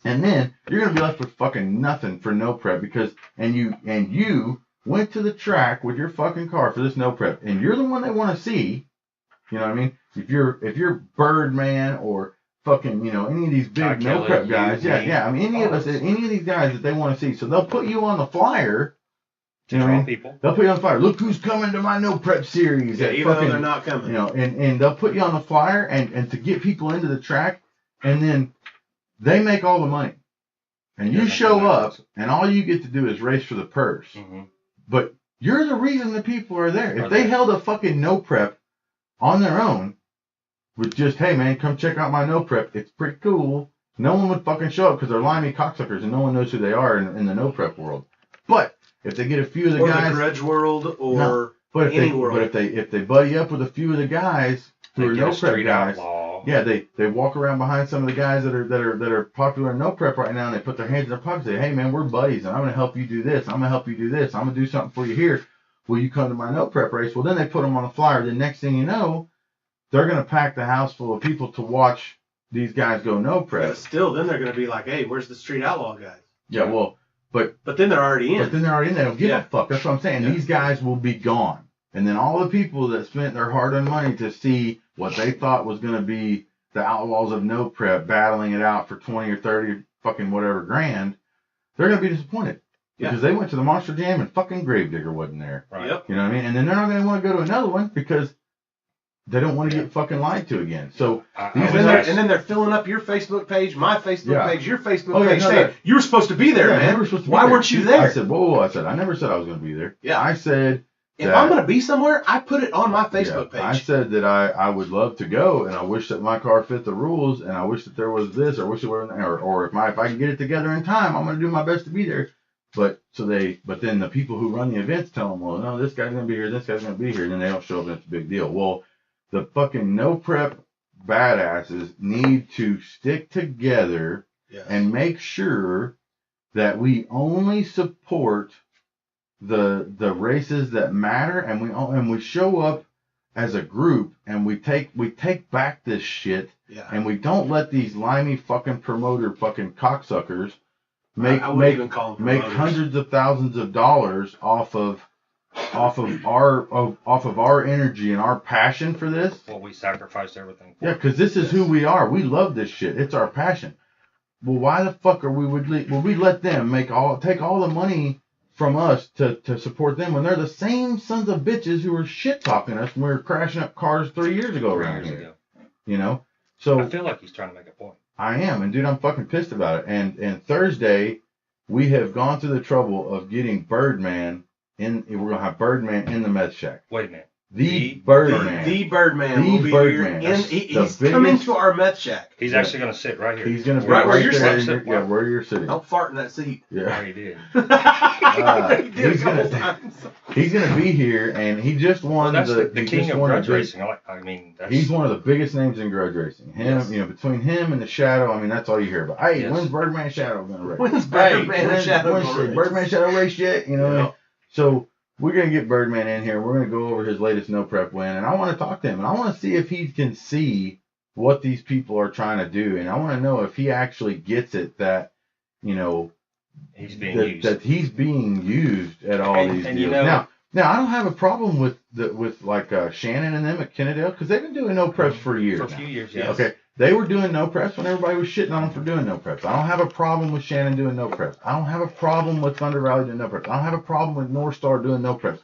and then you're gonna be left with fucking nothing for no prep because you went to the track with your fucking car for this no prep, and you're the one they want to see. You know what I mean? If you're Birdman or fucking, any of these big no prep guys, I mean, any of these guys that they want to see, so they'll put you on the flyer. You know what I mean? People. They'll put you on the flyer. Look who's coming to my no prep series. Yeah, even though they're not coming. And they'll put you on the flyer and to get people into the track, and then they make all the money. And you show up, and all you get to do is race for the purse. Mm-hmm. But you're the reason the people are there. If they held a fucking no prep on their own, with just, hey man, come check out my no prep, it's pretty cool, no one would fucking show up because they're limey cocksuckers and no one knows who they are in the no prep world. But if they get a few of the guys, the grudge world, or but any world. But if they buddy up with a few of the guys who are no prep guys, they walk around behind some of the guys that are popular in no prep right now, and they put their hands in their pockets and say, hey man, we're buddies, and I'm gonna help you do this, I'm gonna help you do this, I'm gonna do something for you here. Will you come to my no prep race? Well, then they put them on a flyer. The next thing you know, they're going to pack the house full of people to watch these guys go no prep. But still, then they're going to be like, hey, where's the street outlaw guys? Yeah, well, but then they're already in. But then they're already in. They don't give a fuck. That's what I'm saying. Yeah. These guys will be gone. And then all the people that spent their hard-earned money to see what they thought was going to be the outlaws of no prep battling it out for 20 or 30 fucking whatever grand, they're going to be disappointed. Because they went to the Monster Jam and fucking Gravedigger wasn't there. Right. Yep. You know what I mean? And then they're not going to want to go to another one because they don't want to get fucking lied to again. So and then they're filling up your Facebook page, my Facebook page, your Facebook page, saying you were supposed to be there, man. Why weren't you there? I said, whoa, I never said I was going to be there. Yeah. I said, if I'm going to be somewhere, I put it on my Facebook page. I said that I would love to go, and I wish that my car fit the rules, and I wish that there was this, or wish it were, or if I can get it together in time, I'm going to do my best to be there. But then the people who run the events tell them, well, no, this guy's going to be here, this guy's going to be here, and then they don't show up, and it's a big deal. Well, the fucking no prep badasses need to stick together and make sure that we only support the races that matter, and we show up as a group, and we take back this shit, and we don't let these limey fucking promoter fucking cocksuckers make hundreds of thousands of dollars off of our energy and our passion for this. Well, we sacrificed everything. Yeah, because this is who we are. We love this shit. It's our passion. Well, why the fuck would we let them take all the money from us to support them when they're the same sons of bitches who were shit talking us when we were crashing up cars 3 years ago around here? You know, so I feel like he's trying to make a point. I am, and dude, I'm fucking pissed about it. And Thursday, we have gone through the trouble of getting Birdman in. We're gonna have Birdman in the meth shack. Wait a minute. The Birdman. The Birdman will be here. He's coming to our meth shack. He's actually going to sit right here. He's going to be right where you're sitting. Yeah, where you're sitting. Don't fart in that seat. Yeah, he did. He's going to be here, and he just won the king of grudge racing. He's one of the biggest names in grudge racing. Between him and the Shadow, I mean, that's all you hear about. Hey, when's Birdman Shadow going to race? When's Birdman Shadow going to race? Birdman Shadow race yet? You know. So we're going to get Birdman in here. We're going to go over his latest no prep win, and I want to talk to him, and I want to see if he can see what these people are trying to do, and I want to know if he actually gets it that, he's being used. That he's being used at all these deals. Now I don't have a problem with Shannon and them at Kennedale because they've been doing no preps for years. For a few years, yes. Okay. They were doing no preps when everybody was shitting on them for doing no preps. I don't have a problem with Shannon doing no preps. I don't have a problem with Thunder Valley doing no preps. I don't have a problem with North Star doing no preps.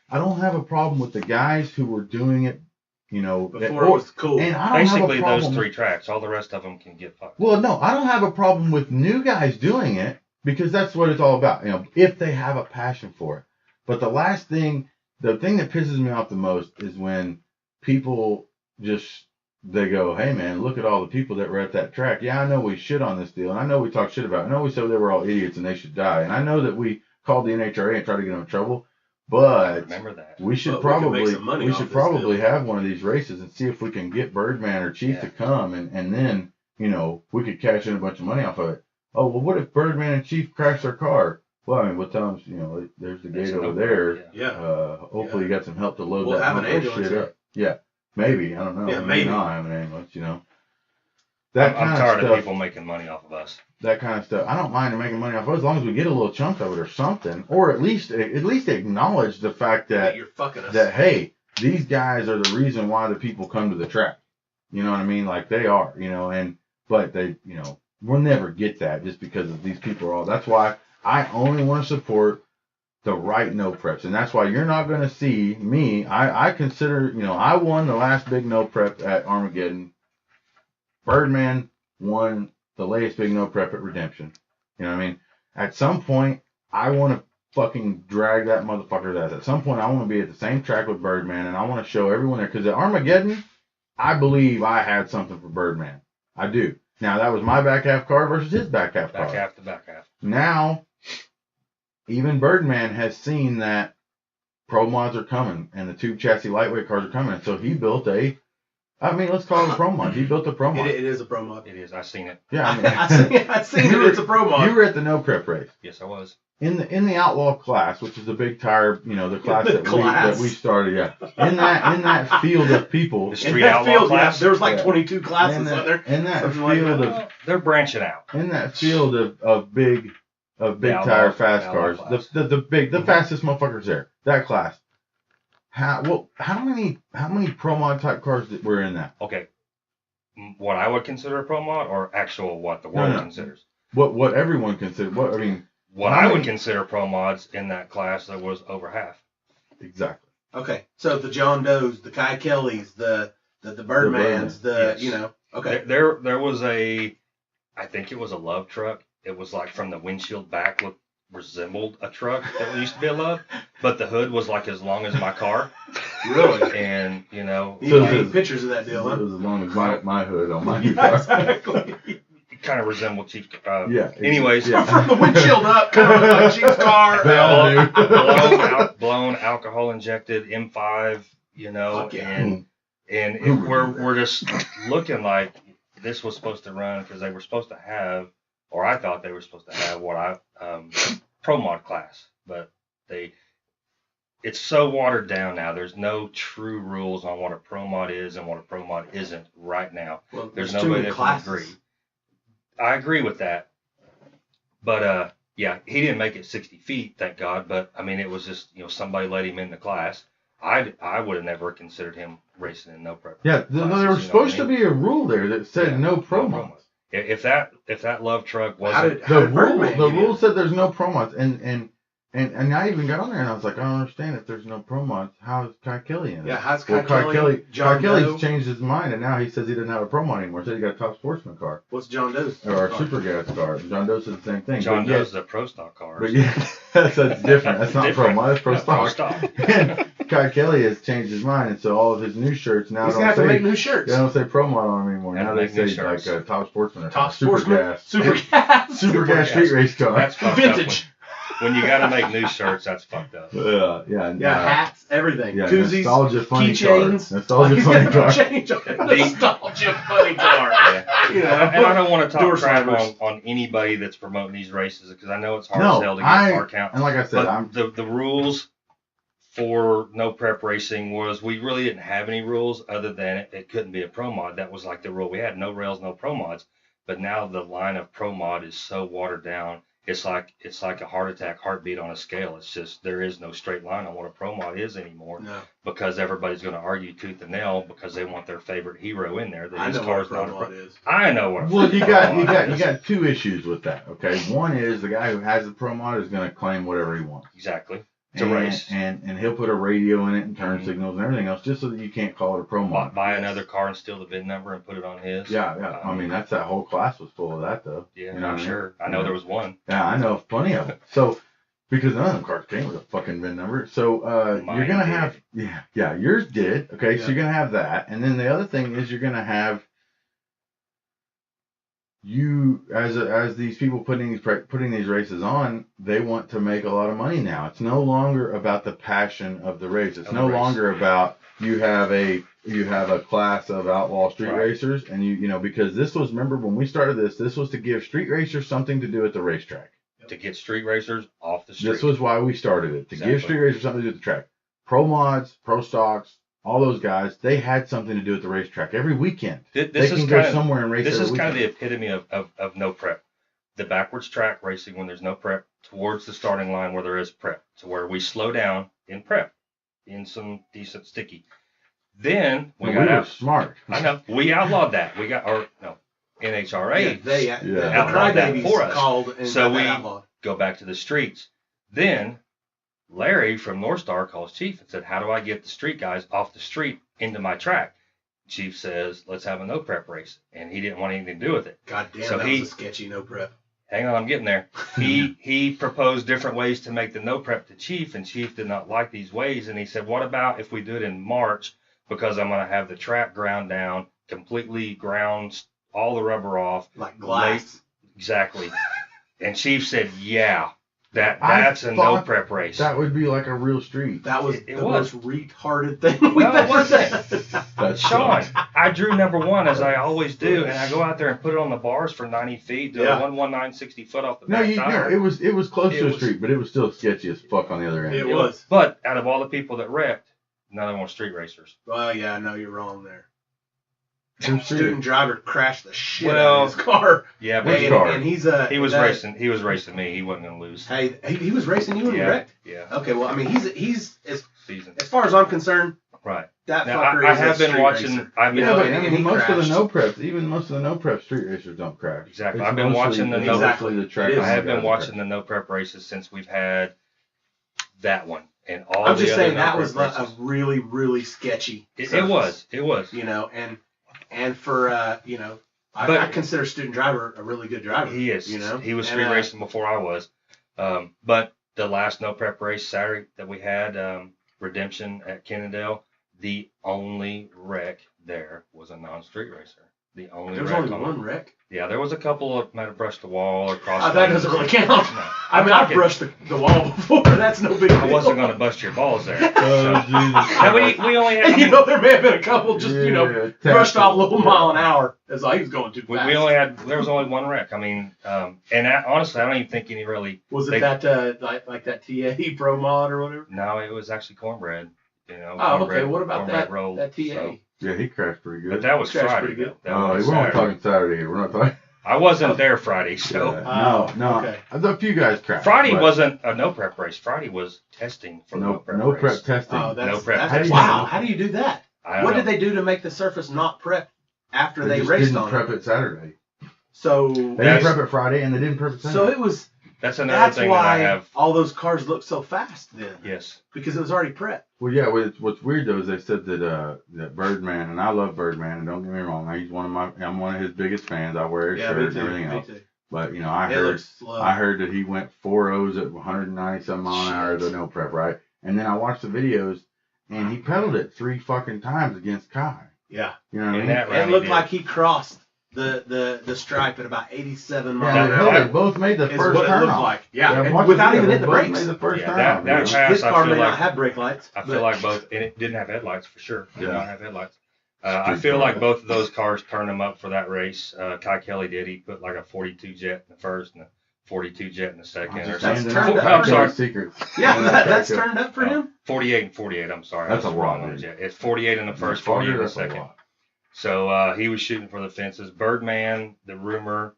I don't have a problem with the guys who were doing it, before it was cool. And I don't basically have a problem, those three tracks. All the rest of them can get fucked. Well, no, I don't have a problem with new guys doing it because that's what it's all about. If they have a passion for it. But the thing that pisses me off the most is when people they go, hey man, look at all the people that were at that track. Yeah, I know we shit on this deal, and I know we talk shit about it. I know we said they were all idiots and they should die, and I know that we called the NHRA and tried to get them in trouble. But remember that. we should probably have one of these races and see if we can get Birdman or Chief to come, and then we could cash in a bunch of money off of it. Oh, well, what if Birdman and Chief crash their car? Well, I mean, we'll tell them, there's the gate over there. Yeah. Hopefully you got some help to load We'll have an that ambulance shit here. up. Yeah, maybe. I don't know. Yeah, We maybe. may not have an ambulance, I'm tired of people making money off of us. That kind of stuff. I don't mind making money off of it as long as we get a little chunk of it or something, or at least acknowledge the fact that you're fucking us. that hey, these guys are the reason why the people come to the track. You know what I mean? Like they are, but they, we'll never get that just because of these people are all. That's why I only want to support the right no preps, and that's why you're not going to see me. I consider, I won the last big no prep at Armageddon. Birdman won the latest big no prep at Redemption. You know what I mean? At some point, I want to fucking drag that motherfucker's ass. At some point, I want to be at the same track with Birdman, and I want to show everyone there. Because at Armageddon, I believe I had something for Birdman. I do. Now, that was my back half car versus his back half car. Back half to back half. Now, even Birdman has seen that Pro Mods are coming, and the tube chassis lightweight cars are coming. And so he built let's call it a Pro Mod. He built a Pro Mod. It is a Pro Mod. It is. I've seen it. Yeah, I've seen it. It's a Pro Mod. You were at the no prep race. Yes, I was. In the outlaw class, which is the big tire, the class that we started, yeah. In that field of people, The street outlaw class. there was like 22 classes out there. In that Something field like of They're branching out. in that field of big outlaw- tire fast outlaw cars, class. the fastest motherfuckers there. That class. How many Pro Mod type cars were in that? Okay. What I would consider a pro mod, or actual what the world No. considers. What everyone considered. What How I many- would consider pro mods in that class, that was over half. Exactly. Okay, so the John Does, the Kai Kellys, the Birdmans, Yes. Okay. There was I think it was a Love truck. It was like from the windshield back resembled a truck that used to be a Love, but the hood was like as long as my car. Really? And You So can this- take pictures of that It deal, was huh? as long as my hood on my new Yeah, car. exactly. it kind of resembled Chief. Yeah. Anyways, Yeah. From the windshield up, kind of like Chief's car. That'll do. blown alcohol injected M5, Fuck yeah. and Who would do we're just looking like this was supposed to run because they were supposed to have, or I thought they were supposed to have pro mod class, but it's so watered down now. There's no true rules on what a pro mod is and what a pro mod isn't right now. Well, There's too nobody many that classes. can agree. I agree with that. But yeah, he didn't make it 60 feet, thank God. But I mean, it was just somebody let him in the class. I would have never considered him racing in no prep. Yeah, there was supposed to be a rule there that said Yeah, no no pro pro mods. mods. If that Love truck How wasn't, did Birdman The get rule in? said there's no pro mods, and I even got on there and I was like, I don't understand if there's no pro mods. How is Kai Kelly in it? Yeah, how's Well, Kai Kelly? John Kai Kelly's Doe? changed his mind and now he says he doesn't have a pro mod anymore. He said he got a top sportsman car What's John Doe's? or a super gas car. John Doe said the same thing. John but Doe's the pro stock cars. But yeah, that's different. That's not pro mod. That's pro That's stock. And Kai Kelly has changed his mind, and so all of his new shirts now He's don't gonna have to say make new shirts. they don't say pro mod on them anymore. Have Now to they make new say like shirts. top sportsman or Top super sportsman, gas, super gas, super gas street race car. That's fucked vintage. up. When you got to make new shirts, that's fucked up. Yeah, Hats, everything, yeah, koozies, nostalgia funny keychains. car. Nostalgia funny car. Change on it. Nostalgia funny car. Yeah. And I don't want to Door talk crap slammers. on anybody that's promoting these races because I know it's hard No, as hell to get car count. And like I said, But the rules for no prep racing was we really didn't have any rules other than it couldn't be a pro mod. That was like the rule. We had no rails, no pro mods. But now the line of pro mod is so watered down. It's like a heart attack heartbeat on a scale. It's just there is no straight line on what a pro mod is anymore No, because everybody's going to argue tooth and nail because they want their favorite hero in there. That I his know what a car's pro not a mod pro. is. I know what. A well, you pro got mod is. two issues with that. Okay, one is the guy who has the pro mod is going to claim whatever he wants. Exactly. It's a and, race. and he'll put a radio in it and turn Mhm. signals and everything else just so that you can't call it a pro mod. Buy another car and steal the VIN number and put it on his. Yeah. I mean, that whole class was full of that though. Yeah, You know what I I'm mean? sure. I know Yeah. there was one. Yeah, I know plenty of it. So, because none of them cars came with a fucking VIN number. So, Mine you're going to did. have, yeah, yours did. Okay, so Yeah. you're going to have that. And then the other thing is you're going to have you as these people putting these races on, they want to make a lot of money now. It's no longer about the passion of the race. It's no longer about you have a class of outlaw street racers, and you know, because this was, remember when we started this was to give street racers something to do at the racetrack. To get street racers off the street. This was why we started it, to give street racers something to do at the track. Pro mods, pro stocks, all those guys, they had something to do at the racetrack every weekend. This can go somewhere and race. This is weekend. kind of the epitome of no prep. The backwards track racing when there's no prep towards the starting line where there is prep, to where we slow down in prep, in some decent sticky. Then we were smart. I know. We outlawed that. We got NHRA. They outlawed that for us. So we outlawed. Go back to the streets. Then Larry from North Star calls Chief and said, "How do I get the street guys off the street into my track?" Chief says, "Let's have a no prep race," and he didn't want anything to do with it. God damn, that was a sketchy no prep. Hang on, I'm getting there. He proposed different ways to make the no prep to Chief, and Chief did not like these ways, and he said, "What about if we do it in March? Because I'm going to have the track ground down, completely ground all the rubber off, like glass." Exactly. And Chief said, "Yeah, that's a no prep race." That would be like a real street. That was the most retarded thing we've No, it ever wasn't. That's Shawn, I drew number one as I always do, and I go out there and put it on the bars for 90 feet, do a 119 60 foot off the back tire. No, it was close to a street, but it was still sketchy as fuck on the other end. It was. But out of all the people that wrecked, none of them were street racers. Well, yeah, I know you're wrong there. Student driver crashed the shit out of his car. Yeah, but and he's he was racing me. He wasn't gonna lose. Hey, he was racing you and you wrecked? Yeah. Okay, well, I mean, he's as seasoned. As far as I'm concerned, right. That now, fucker I is have a been street watching. racer. I've been. But most of the no preps, even most of the no prep street racers don't crash. Exactly. I've been watching the no. The track. I have been watching the no prep races since we've had that one and all. I'm just saying no that was races. a really, really sketchy. It was. You know, and for I consider Student Driver a really good driver. He is. You know, he was street racing before I was. But the last no prep race Saturday that we had, Redemption at Kennedale, the only wreck there was a non-street racer. The only there was wreck only one wreck. Yeah, there was a couple of might have brushed the wall or crossed. That doesn't really count. No, I mean, I've brushed the wall before. That's no big deal. I wasn't going to bust your balls there. Oh, Jesus. And we only had. And, there may have been a couple just brushed off a little mile an hour as he was going too fast. We only had. There was only one wreck. I mean, honestly, I don't even think any really. Was it that like that TA Pro Mod or whatever? No, it was actually cornbread. Oh, okay. What about that roll, that TA? So. Yeah, he crashed pretty good. But that was Friday. Good. We're not talking Saturday here. We're not talking. I wasn't there Friday, so. No. Okay. A few guys crashed. Friday wasn't a no prep race. Friday was testing for no prep race. prep testing. Oh, no prep. Wow. How do you do that? What did they do to make the surface not prep after they raced on it? They didn't prep it Saturday. So they didn't prep it Friday, and they didn't prep it Saturday. So it was. That's another thing that I have. All those cars look so fast then. Yes. Because it was already prepped. Well, yeah. What's weird though is they said that Birdman, and I love Birdman, and don't get me wrong, I'm one of his biggest fans. I wear his shirt and everything else. Too. But I heard that he went 4 O's at 190 some mile an hour at the no prep, right? And then I watched the videos, and he pedaled it 3 fucking times against Kai. Yeah. You know what I mean? It looked like he crossed the stripe at about 87 miles an hour. hour. They both made the first what turn it looked off. like. Yeah, without even hitting the brakes. Made the first turn that off. pass, his car may not have brake lights. I feel like both, and it didn't have headlights for sure. It did not have headlights. I Street feel car. like both of those cars turned them up for that race. Kai Kelly did. He put like a 42 Jet in the first and a 42 Jet in the second. That's turned up. I'm sorry. Secrets. Yeah, that's turned up for him. 48 and 48. I'm sorry. That's a lot. on Jet. It's 48 in the first, 48 in the second. So he was shooting for the fences. Birdman, the rumor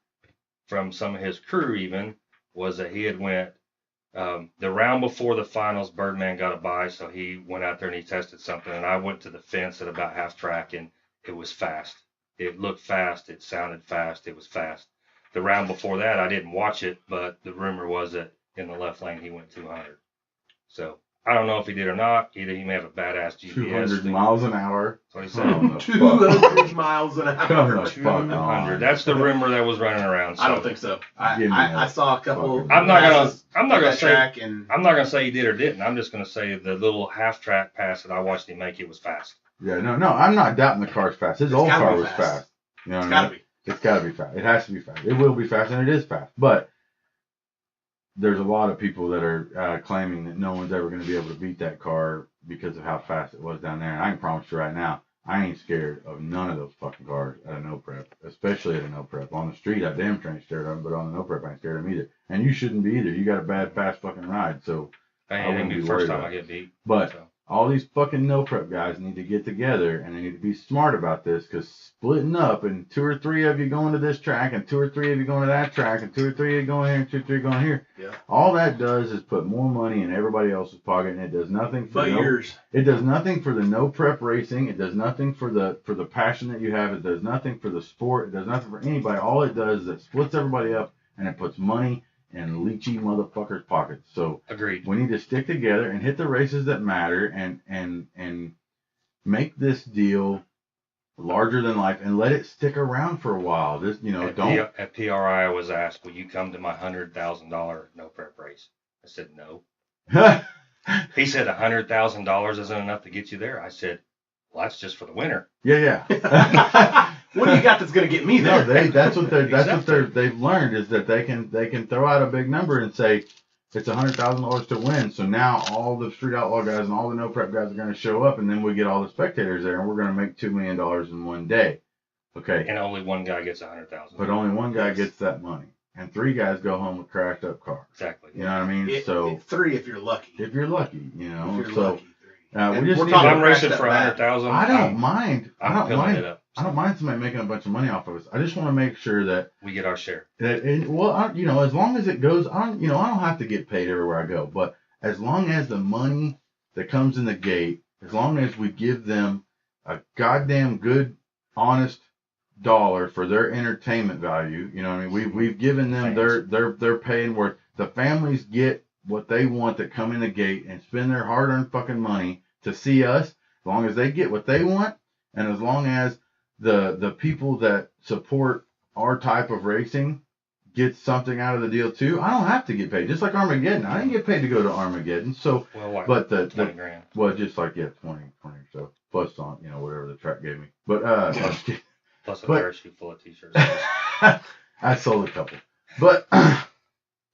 from some of his crew even was that he had went the round before the finals. Birdman got a bye, so he went out there and he tested something. And I went to the fence at about half track, and it was fast. It looked fast. It sounded fast. It was fast. The round before that, I didn't watch it, but the rumor was that in the left lane he went 200. So I don't know if he did or not. Either he may have a badass GPS. 200 miles an hour. That's what he said. 200 miles an hour. 200. That's the rumor that was running around. So. I don't think so. I saw a couple. I'm not gonna say. And I'm not gonna say he did or didn't. I'm just gonna say the little half track pass that I watched him make, it was fast. Yeah, no, I'm not doubting the car's fast. His old car was fast. You know it's what gotta I mean? be. It's got to be fast. It has to be fast. It will be fast, and it is fast. But there's a lot of people that are claiming that no one's ever going to be able to beat that car because of how fast it was down there. And I can promise you right now, I ain't scared of none of those fucking cars at a no prep, especially at a no prep. On the street, I damn sure ain't scared of them, but on the no prep, I ain't scared of them either. And you shouldn't be either. You got a bad, fast fucking ride, so I wouldn't ain't be be the worried first time about I get beat. But So. all these fucking no prep guys need to get together, and they need to be smart about this, because splitting up and 2 or 3 of you going to this track and 2 or 3 of you going to that track and 2 or 3 of you going here and 2 or 3 going here. Yeah. All that does is put more money in everybody else's pocket, and it does nothing for yours. It does nothing for the no prep racing. It does nothing for the passion that you have. It does nothing for the sport. It does nothing for anybody. All it does is it splits everybody up, and it puts money in leechy motherfuckers' pockets. So Agreed. we need to stick together and hit the races that matter, and make this deal larger than life, and let it stick around for a while. This, At PRI, I was asked, "Will you come to my $100,000 no prep race?" I said no. He said $100,000 isn't enough to get you there. I said, well, that's just for the winner. Yeah. What do you got that's going to get me there? No, that's what they've learned, is that they can throw out a big number and say it's $100,000 to win. So now all the street outlaw guys and all the no prep guys are going to show up, and then we get all the spectators there, and we're going to make $2 million in one day. Okay. And only one guy gets $100,000. But only one guy gets that money, and 3 guys go home with crashed up cars. Exactly. You know what I mean? So 3 if you're lucky. if you're lucky, If you're so. lucky, 3. We just we're need If talking to- I'm racing crashed for up bad. $100,000, I don't mind. I'm filling it up. I don't mind somebody making a bunch of money off of us. I just want to make sure that We get our share. as long as it goes, I don't have to get paid everywhere I go. But as long as the money that comes in the gate, as long as we give them a goddamn good, honest dollar for their entertainment value, you know what I mean? We've given them their pay and worth. The families get what they want that come in the gate and spend their hard-earned fucking money to see us. As long as they get what they want, and as long as the people that support our type of racing get something out of the deal too, I don't have to get paid. Just like Armageddon, I didn't get paid to go to Armageddon. So, Well, like but 20 grand. well, just like 20 or so plus on whatever the track gave me. But Plus a but- parachute full of t-shirts. I sold a couple. But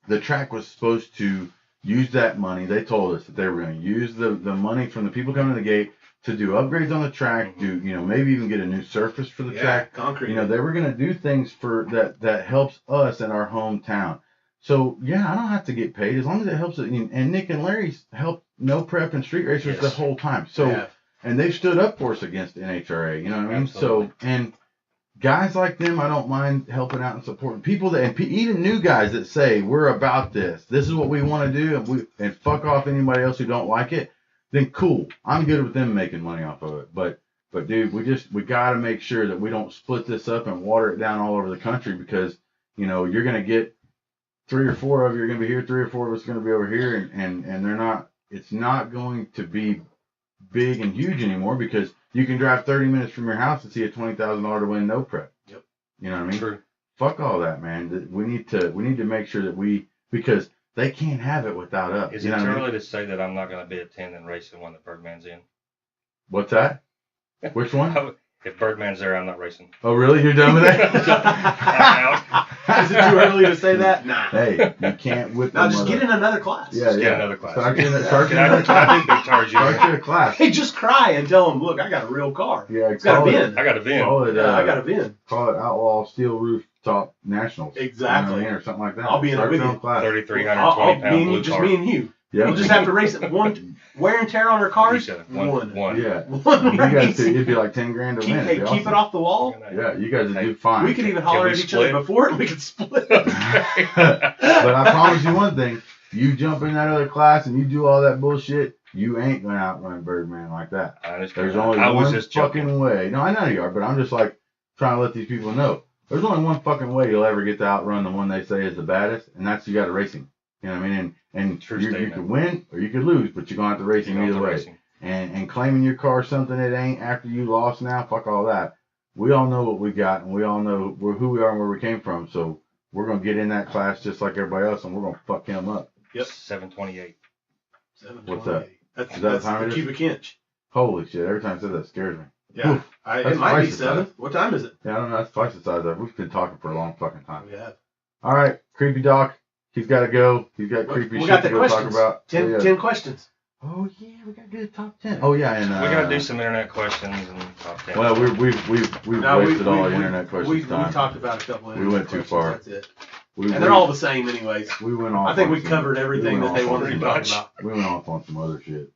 the track was supposed to use that money. They told us that they were going to use the money from the people coming to the gate to do upgrades on the track, do maybe even get a new surface for the track. Concrete. They were going to do things for that helps us in our hometown. So yeah, I don't have to get paid as long as it helps it. And Nick and Larry's helped no prep and street racers the whole time. So and they've stood up for us against NHRA. You know what I mean? Absolutely. So and guys like them, I don't mind helping out and supporting people even new guys that say we're about this. This is what we want to do, and fuck off anybody else who don't like it. Then cool, I'm good with them making money off of it. But dude, we got to make sure that we don't split this up and water it down all over the country, because you're gonna get 3 or 4 of you are gonna be here, 3 or 4 of us are gonna be over here, and they're not. It's not going to be big and huge anymore, because you can drive 30 minutes from your house and see a $20,000 to win no prep. Yep. You know what I mean? True. Fuck all that, man. We need to make sure that because they can't have it without us. Is you it know too what I mean? early to say that I'm not going to be attending racing when the Birdman's in? What's that? Which one? If Birdman's there, I'm not racing. Oh, really? You're done with that? Is it too early to say that? Nah. Hey, you can't whip Now them just other- get in another class. Yeah, Just yeah. get another class. Start in Can another class. I do big charge you. Start in a class. Hey, just cry and tell them, look, I got a real car. Yeah, It's got a VIN. I got a VIN. Call it, I got a VIN. call it Outlaw Steel Roof Top Nationals. Exactly. You know what I mean? Or something like that. I'll be in it Start with your you. own class. 3,320 pound blue Just car. me and you. Yeah. We'll just have to race it. One wear and tear on our cars. You said one. Yeah. One You guys race. too. It'd be like 10 grand to Keep, win. hey, It'd be keep awesome. it off the wall. Yeah, you guys would Hey, do fine. We could even holler we at each split? other before and we could split. But I promise you one thing: you jump in that other class and you do all that bullshit, you ain't gonna outrun Birdman like that. I understand. There's only I was one just fucking joking. way. No, I know you are, but I'm just like trying to let these people know. There's only one fucking way you'll ever get to outrun the one they say is the baddest, and that's you got to race him. You know what I mean? And True you statement. could win or you could lose, but you're gonna have to race him You know, either the way. racing. And claiming your car something it ain't after you lost now, fuck all that. We all know what we got, and we all know who we are and where we came from. So we're gonna get in that class just like everybody else, and we're gonna fuck him up. Yep. 728. What's that? That's Is that that's how it the is? cubic inch. Holy shit! Every time I say that, it scares me. Yeah. Oof. It That's might be twice the 7. size. What time is it? Yeah, I don't know. That's twice the size of it. We've been talking for a long fucking time. We have. All right, Creepy Doc. He's got to go. He's got creepy We shit got to the go questions. talk about. 10, Oh, yeah. 10 questions. Oh yeah, we got to do the top 10. Oh yeah, and We got to do some internet questions and top 10. Well, we've wasted all our internet questions we time. talked about a couple of We internet went too questions, far. That's it. We And they're all the same anyways. We went off. I think on we some- covered everything we that went they off on wanted to some- talk much. about. We went off on some other shit.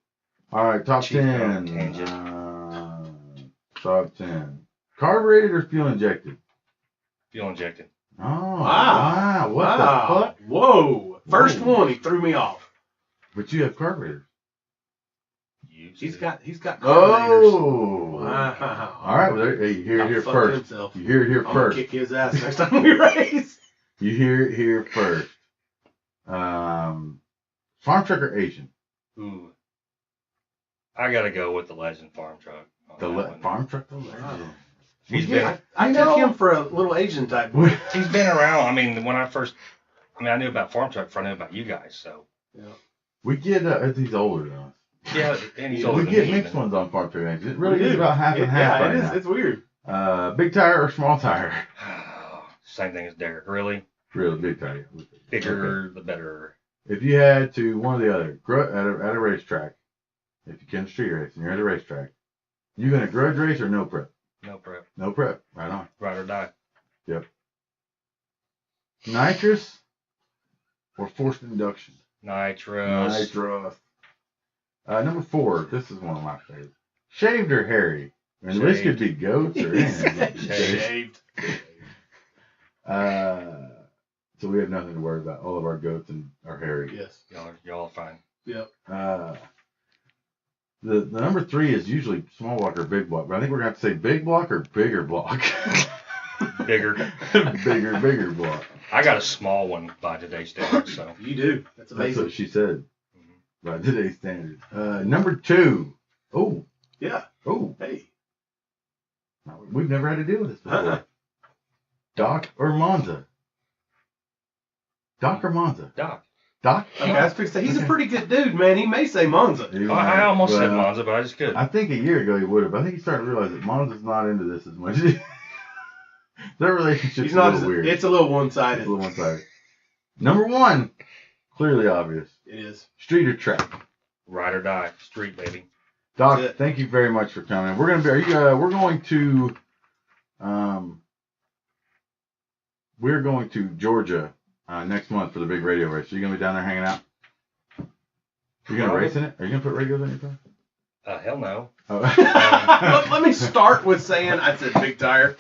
All right, top Chief 10. tangent. Top 10. Carbureted or fuel injected? Fuel injected. Oh, wow. What the fuck? Whoa. First Whoa. one, he threw me off. But you have carburetors. He's got carburetors. Oh. Wow. All right, well, hey, you hear it here Fucked first. himself. You hear it here I'm gonna first. kick his ass next time we race. You hear it here first. Farm truck or Asian? Ooh. I got to go with the Legend farm truck. on The that one. farm truck? Wow. He's Yeah. been I took him for a little Asian type boy. he's been around. I mean, when I knew about farm truck before I knew about you guys. So We get, he's older than us. yeah, and he's Yeah, older We than get me, mixed even. ones on farm truck Asian. It really We is do. about half and half right it is. now. It's weird. Big tire or small tire? Same thing as Derek. Really, Really big tire. bigger Okay. the better. If you had to, one or the other, at a racetrack, if you can street race and you're at a racetrack, you gonna grudge race or no prep? No prep, No prep. Right on. ride or die. Nitrous or forced induction? Nitros. Nitrous. Number 4. This is one of my favorites. Shaved or hairy? And this Shaved. could be goats or He anything. said Shaved. shaved. So we have nothing to worry about. All of our goats are hairy. Yes. Y'all are fine. Yep. The number 3 is usually small block or big block, but I think we're gonna have to say big block or bigger block. Bigger. bigger block. I got a small one by today's standards, so You do. That's That's amazing. what she said. Mhm. By today's standards. Number 2. Oh, Yeah. oh. Hey. We've never had to deal with this before. Uh-uh. Doc or Monza? Doc or Monza? Doc. Doc? Okay, I was fixing to say, he's a Okay. pretty good dude, man. He may say Monza. I almost said Well, Monza, but I just couldn't. I think a year ago he would have. I think he's starting to realize that Monza's not into this as much. Their relationship's He's not a little weird. It's a little It's one-sided. a little one-sided. Number 1, clearly obvious. It is. Street or track? Ride or die. Street, baby. Doc, That's it. thank you very much for coming. We're gonna be. We're going to Georgia next month for the big radio race. So you gonna be down there hanging out? You gonna race in it? Are you gonna put radios on your car? Hell no. Oh. Let me start with saying I said big tire.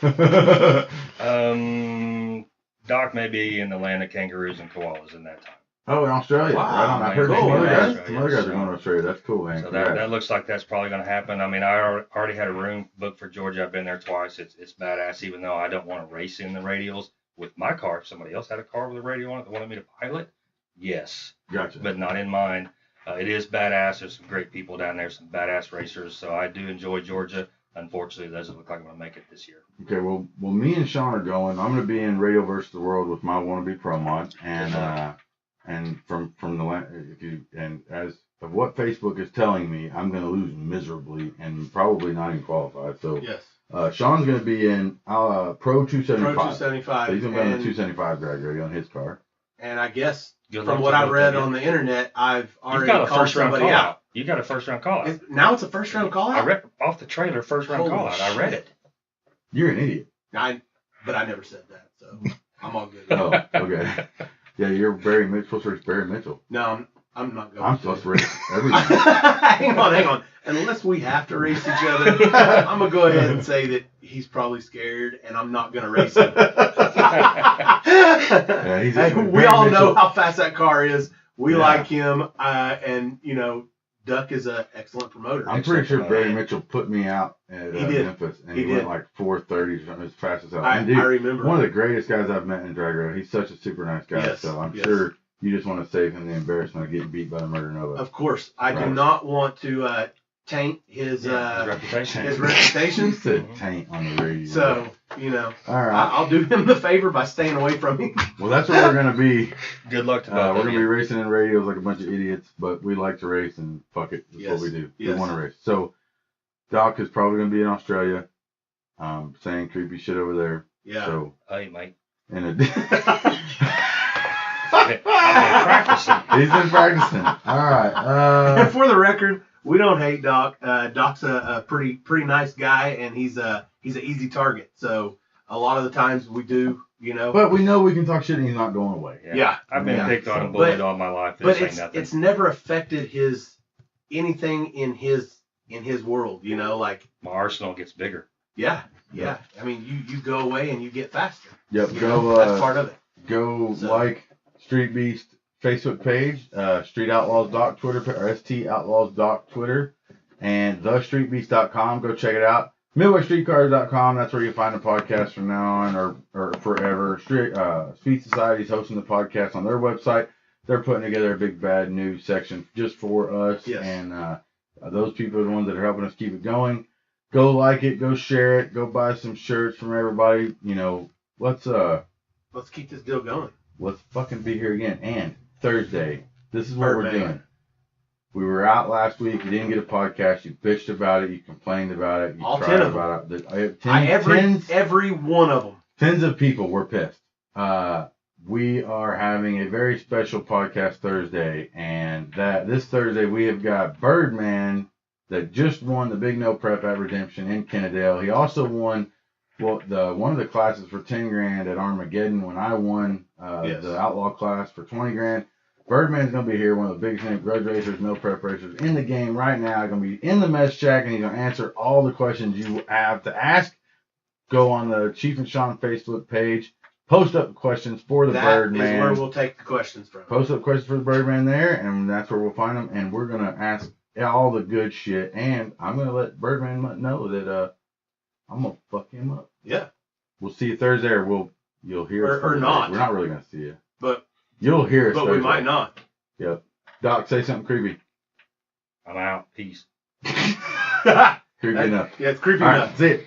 Doc may be in the land of kangaroos and koalas in that time. Oh, in Australia. Wow, Right on. I've heard cool, some other man. guys. Some other guys are going to Australia. That's cool, man. So Congrats. that looks like that's probably going to happen. I mean, I already had a room booked for Georgia. I've been there twice. It's badass, even though I don't want to race in the radials with my car. If somebody else had a car with a radio on it that wanted me to pilot, yes, Gotcha. but not in mine. It is badass. There's some great people down there, some badass racers. So I do enjoy Georgia. Unfortunately, it doesn't look like I'm going to make it this year. Okay, well, me and Shawn are going. I'm going to be in Radio versus the World with my wannabe pro mod, and from the as of what Facebook is telling me, I'm going to lose miserably and probably not even qualify. So Yes. Sean's going to be in Pro 275. Pro 275. So he's going to be on the and, 275 drag radio on his car. and I guess Good from luck what to I both read of you. on the internet, I've You've already got a called first round somebody call out. out. You got a first round call out. Now it's a first round call I out? read off the trailer, first round Holy call out. I read shit. it. You're an idiot. But I never said that, so I'm all good. Oh, okay. Yeah, you're supposed to race Barry Mitchell. No, I'm not going I'm to. supposed to race everything. hang on. Unless we have to race each other, I'm going to go ahead and say that he's probably scared, and I'm not going to race him. He's Hey, we Barry all Mitchell. know how fast that car is. We Yeah. like him, and, Duck is an excellent promoter. I'm pretty sure Excellent. Barry Mitchell put me out at He did. Memphis, and He he went did. like 4:30 as fast as hell. I And dude, remember. one of the greatest guys I've met in drag race. He's such a super nice guy. Yes, So I'm yes. sure you just want to save him the embarrassment of getting beat by the Murder Nova. Of course, I do Right. not want to taint his reputation. his He reputation. said taint on the radio. So, all right. I'll do him the favor by staying away from him. Well, that's where we're gonna be. Good luck to We're both of gonna be you. racing in radios like a bunch of idiots, but we like to race and fuck it. That's Yes, what we do. yes. We want to race. So Doc is probably going to be in Australia, saying creepy shit over there. Yeah. So, Hey, mate. in a I've been practicing. he's been practicing. All right. And for the record, we don't hate Doc. Doc's a pretty nice guy, and he's an easy target. So a lot of the times we do, But we know we can talk shit and he's not going away. Yeah. I've been Yeah. picked on and But- bullied all my life. This But ain't nothing. it's never affected anything in his world. Like My arsenal gets bigger. yeah. I mean, you go away and you get faster. Yep. That's part of it. Go So- like Street Beast Facebook page, Street Outlaws Doc Twitter, or ST Outlaws Doc Twitter, and thestreetbeast.com. Go check it out. MidwayStreetCars.com. That's where you find the podcast from now on or forever. Speed Society's hosting the podcast on their website. They're putting together a big bad news section just for us. Yes. And those people are the ones that are helping us keep it going. Go like it. Go share it. Go buy some shirts from everybody. Let's keep this deal going. let's fucking be here again. And Thursday, this is what we're Birdman. doing. We were out last week. You didn't get a podcast. You bitched about it. You complained about it. You All cried 10 of about it. Every one of them. Tens of people were pissed. We are having a very special podcast Thursday, and this Thursday we have got Birdman that just won the Big No Prep at Redemption in Kennedale. He also won one of the classes for $10,000 at Armageddon when I won Yes. the Outlaw class for $20,000. Birdman's going to be here, one of the biggest name grudge racers, no prep racers in the game right now. Going to be in the mess shack, and he's going to answer all the questions you have to ask. Go on the Chief and Shawn Facebook page. Post up questions for the That Birdman. is where we'll take the questions from. Post up questions for the Birdman there, and that's where we'll find them. And we're going to ask all the good shit. And I'm going to let Birdman know that I'm going to fuck him up. Yeah. We'll see you Thursday, or you'll hear us. Or Thursday. not. We're not really going to see you. But You'll hear us we Thursday. might not. Yep. Doc, say something creepy. I'm out. Peace. Creepy enough. Yeah, it's creepy All enough. right, that's it.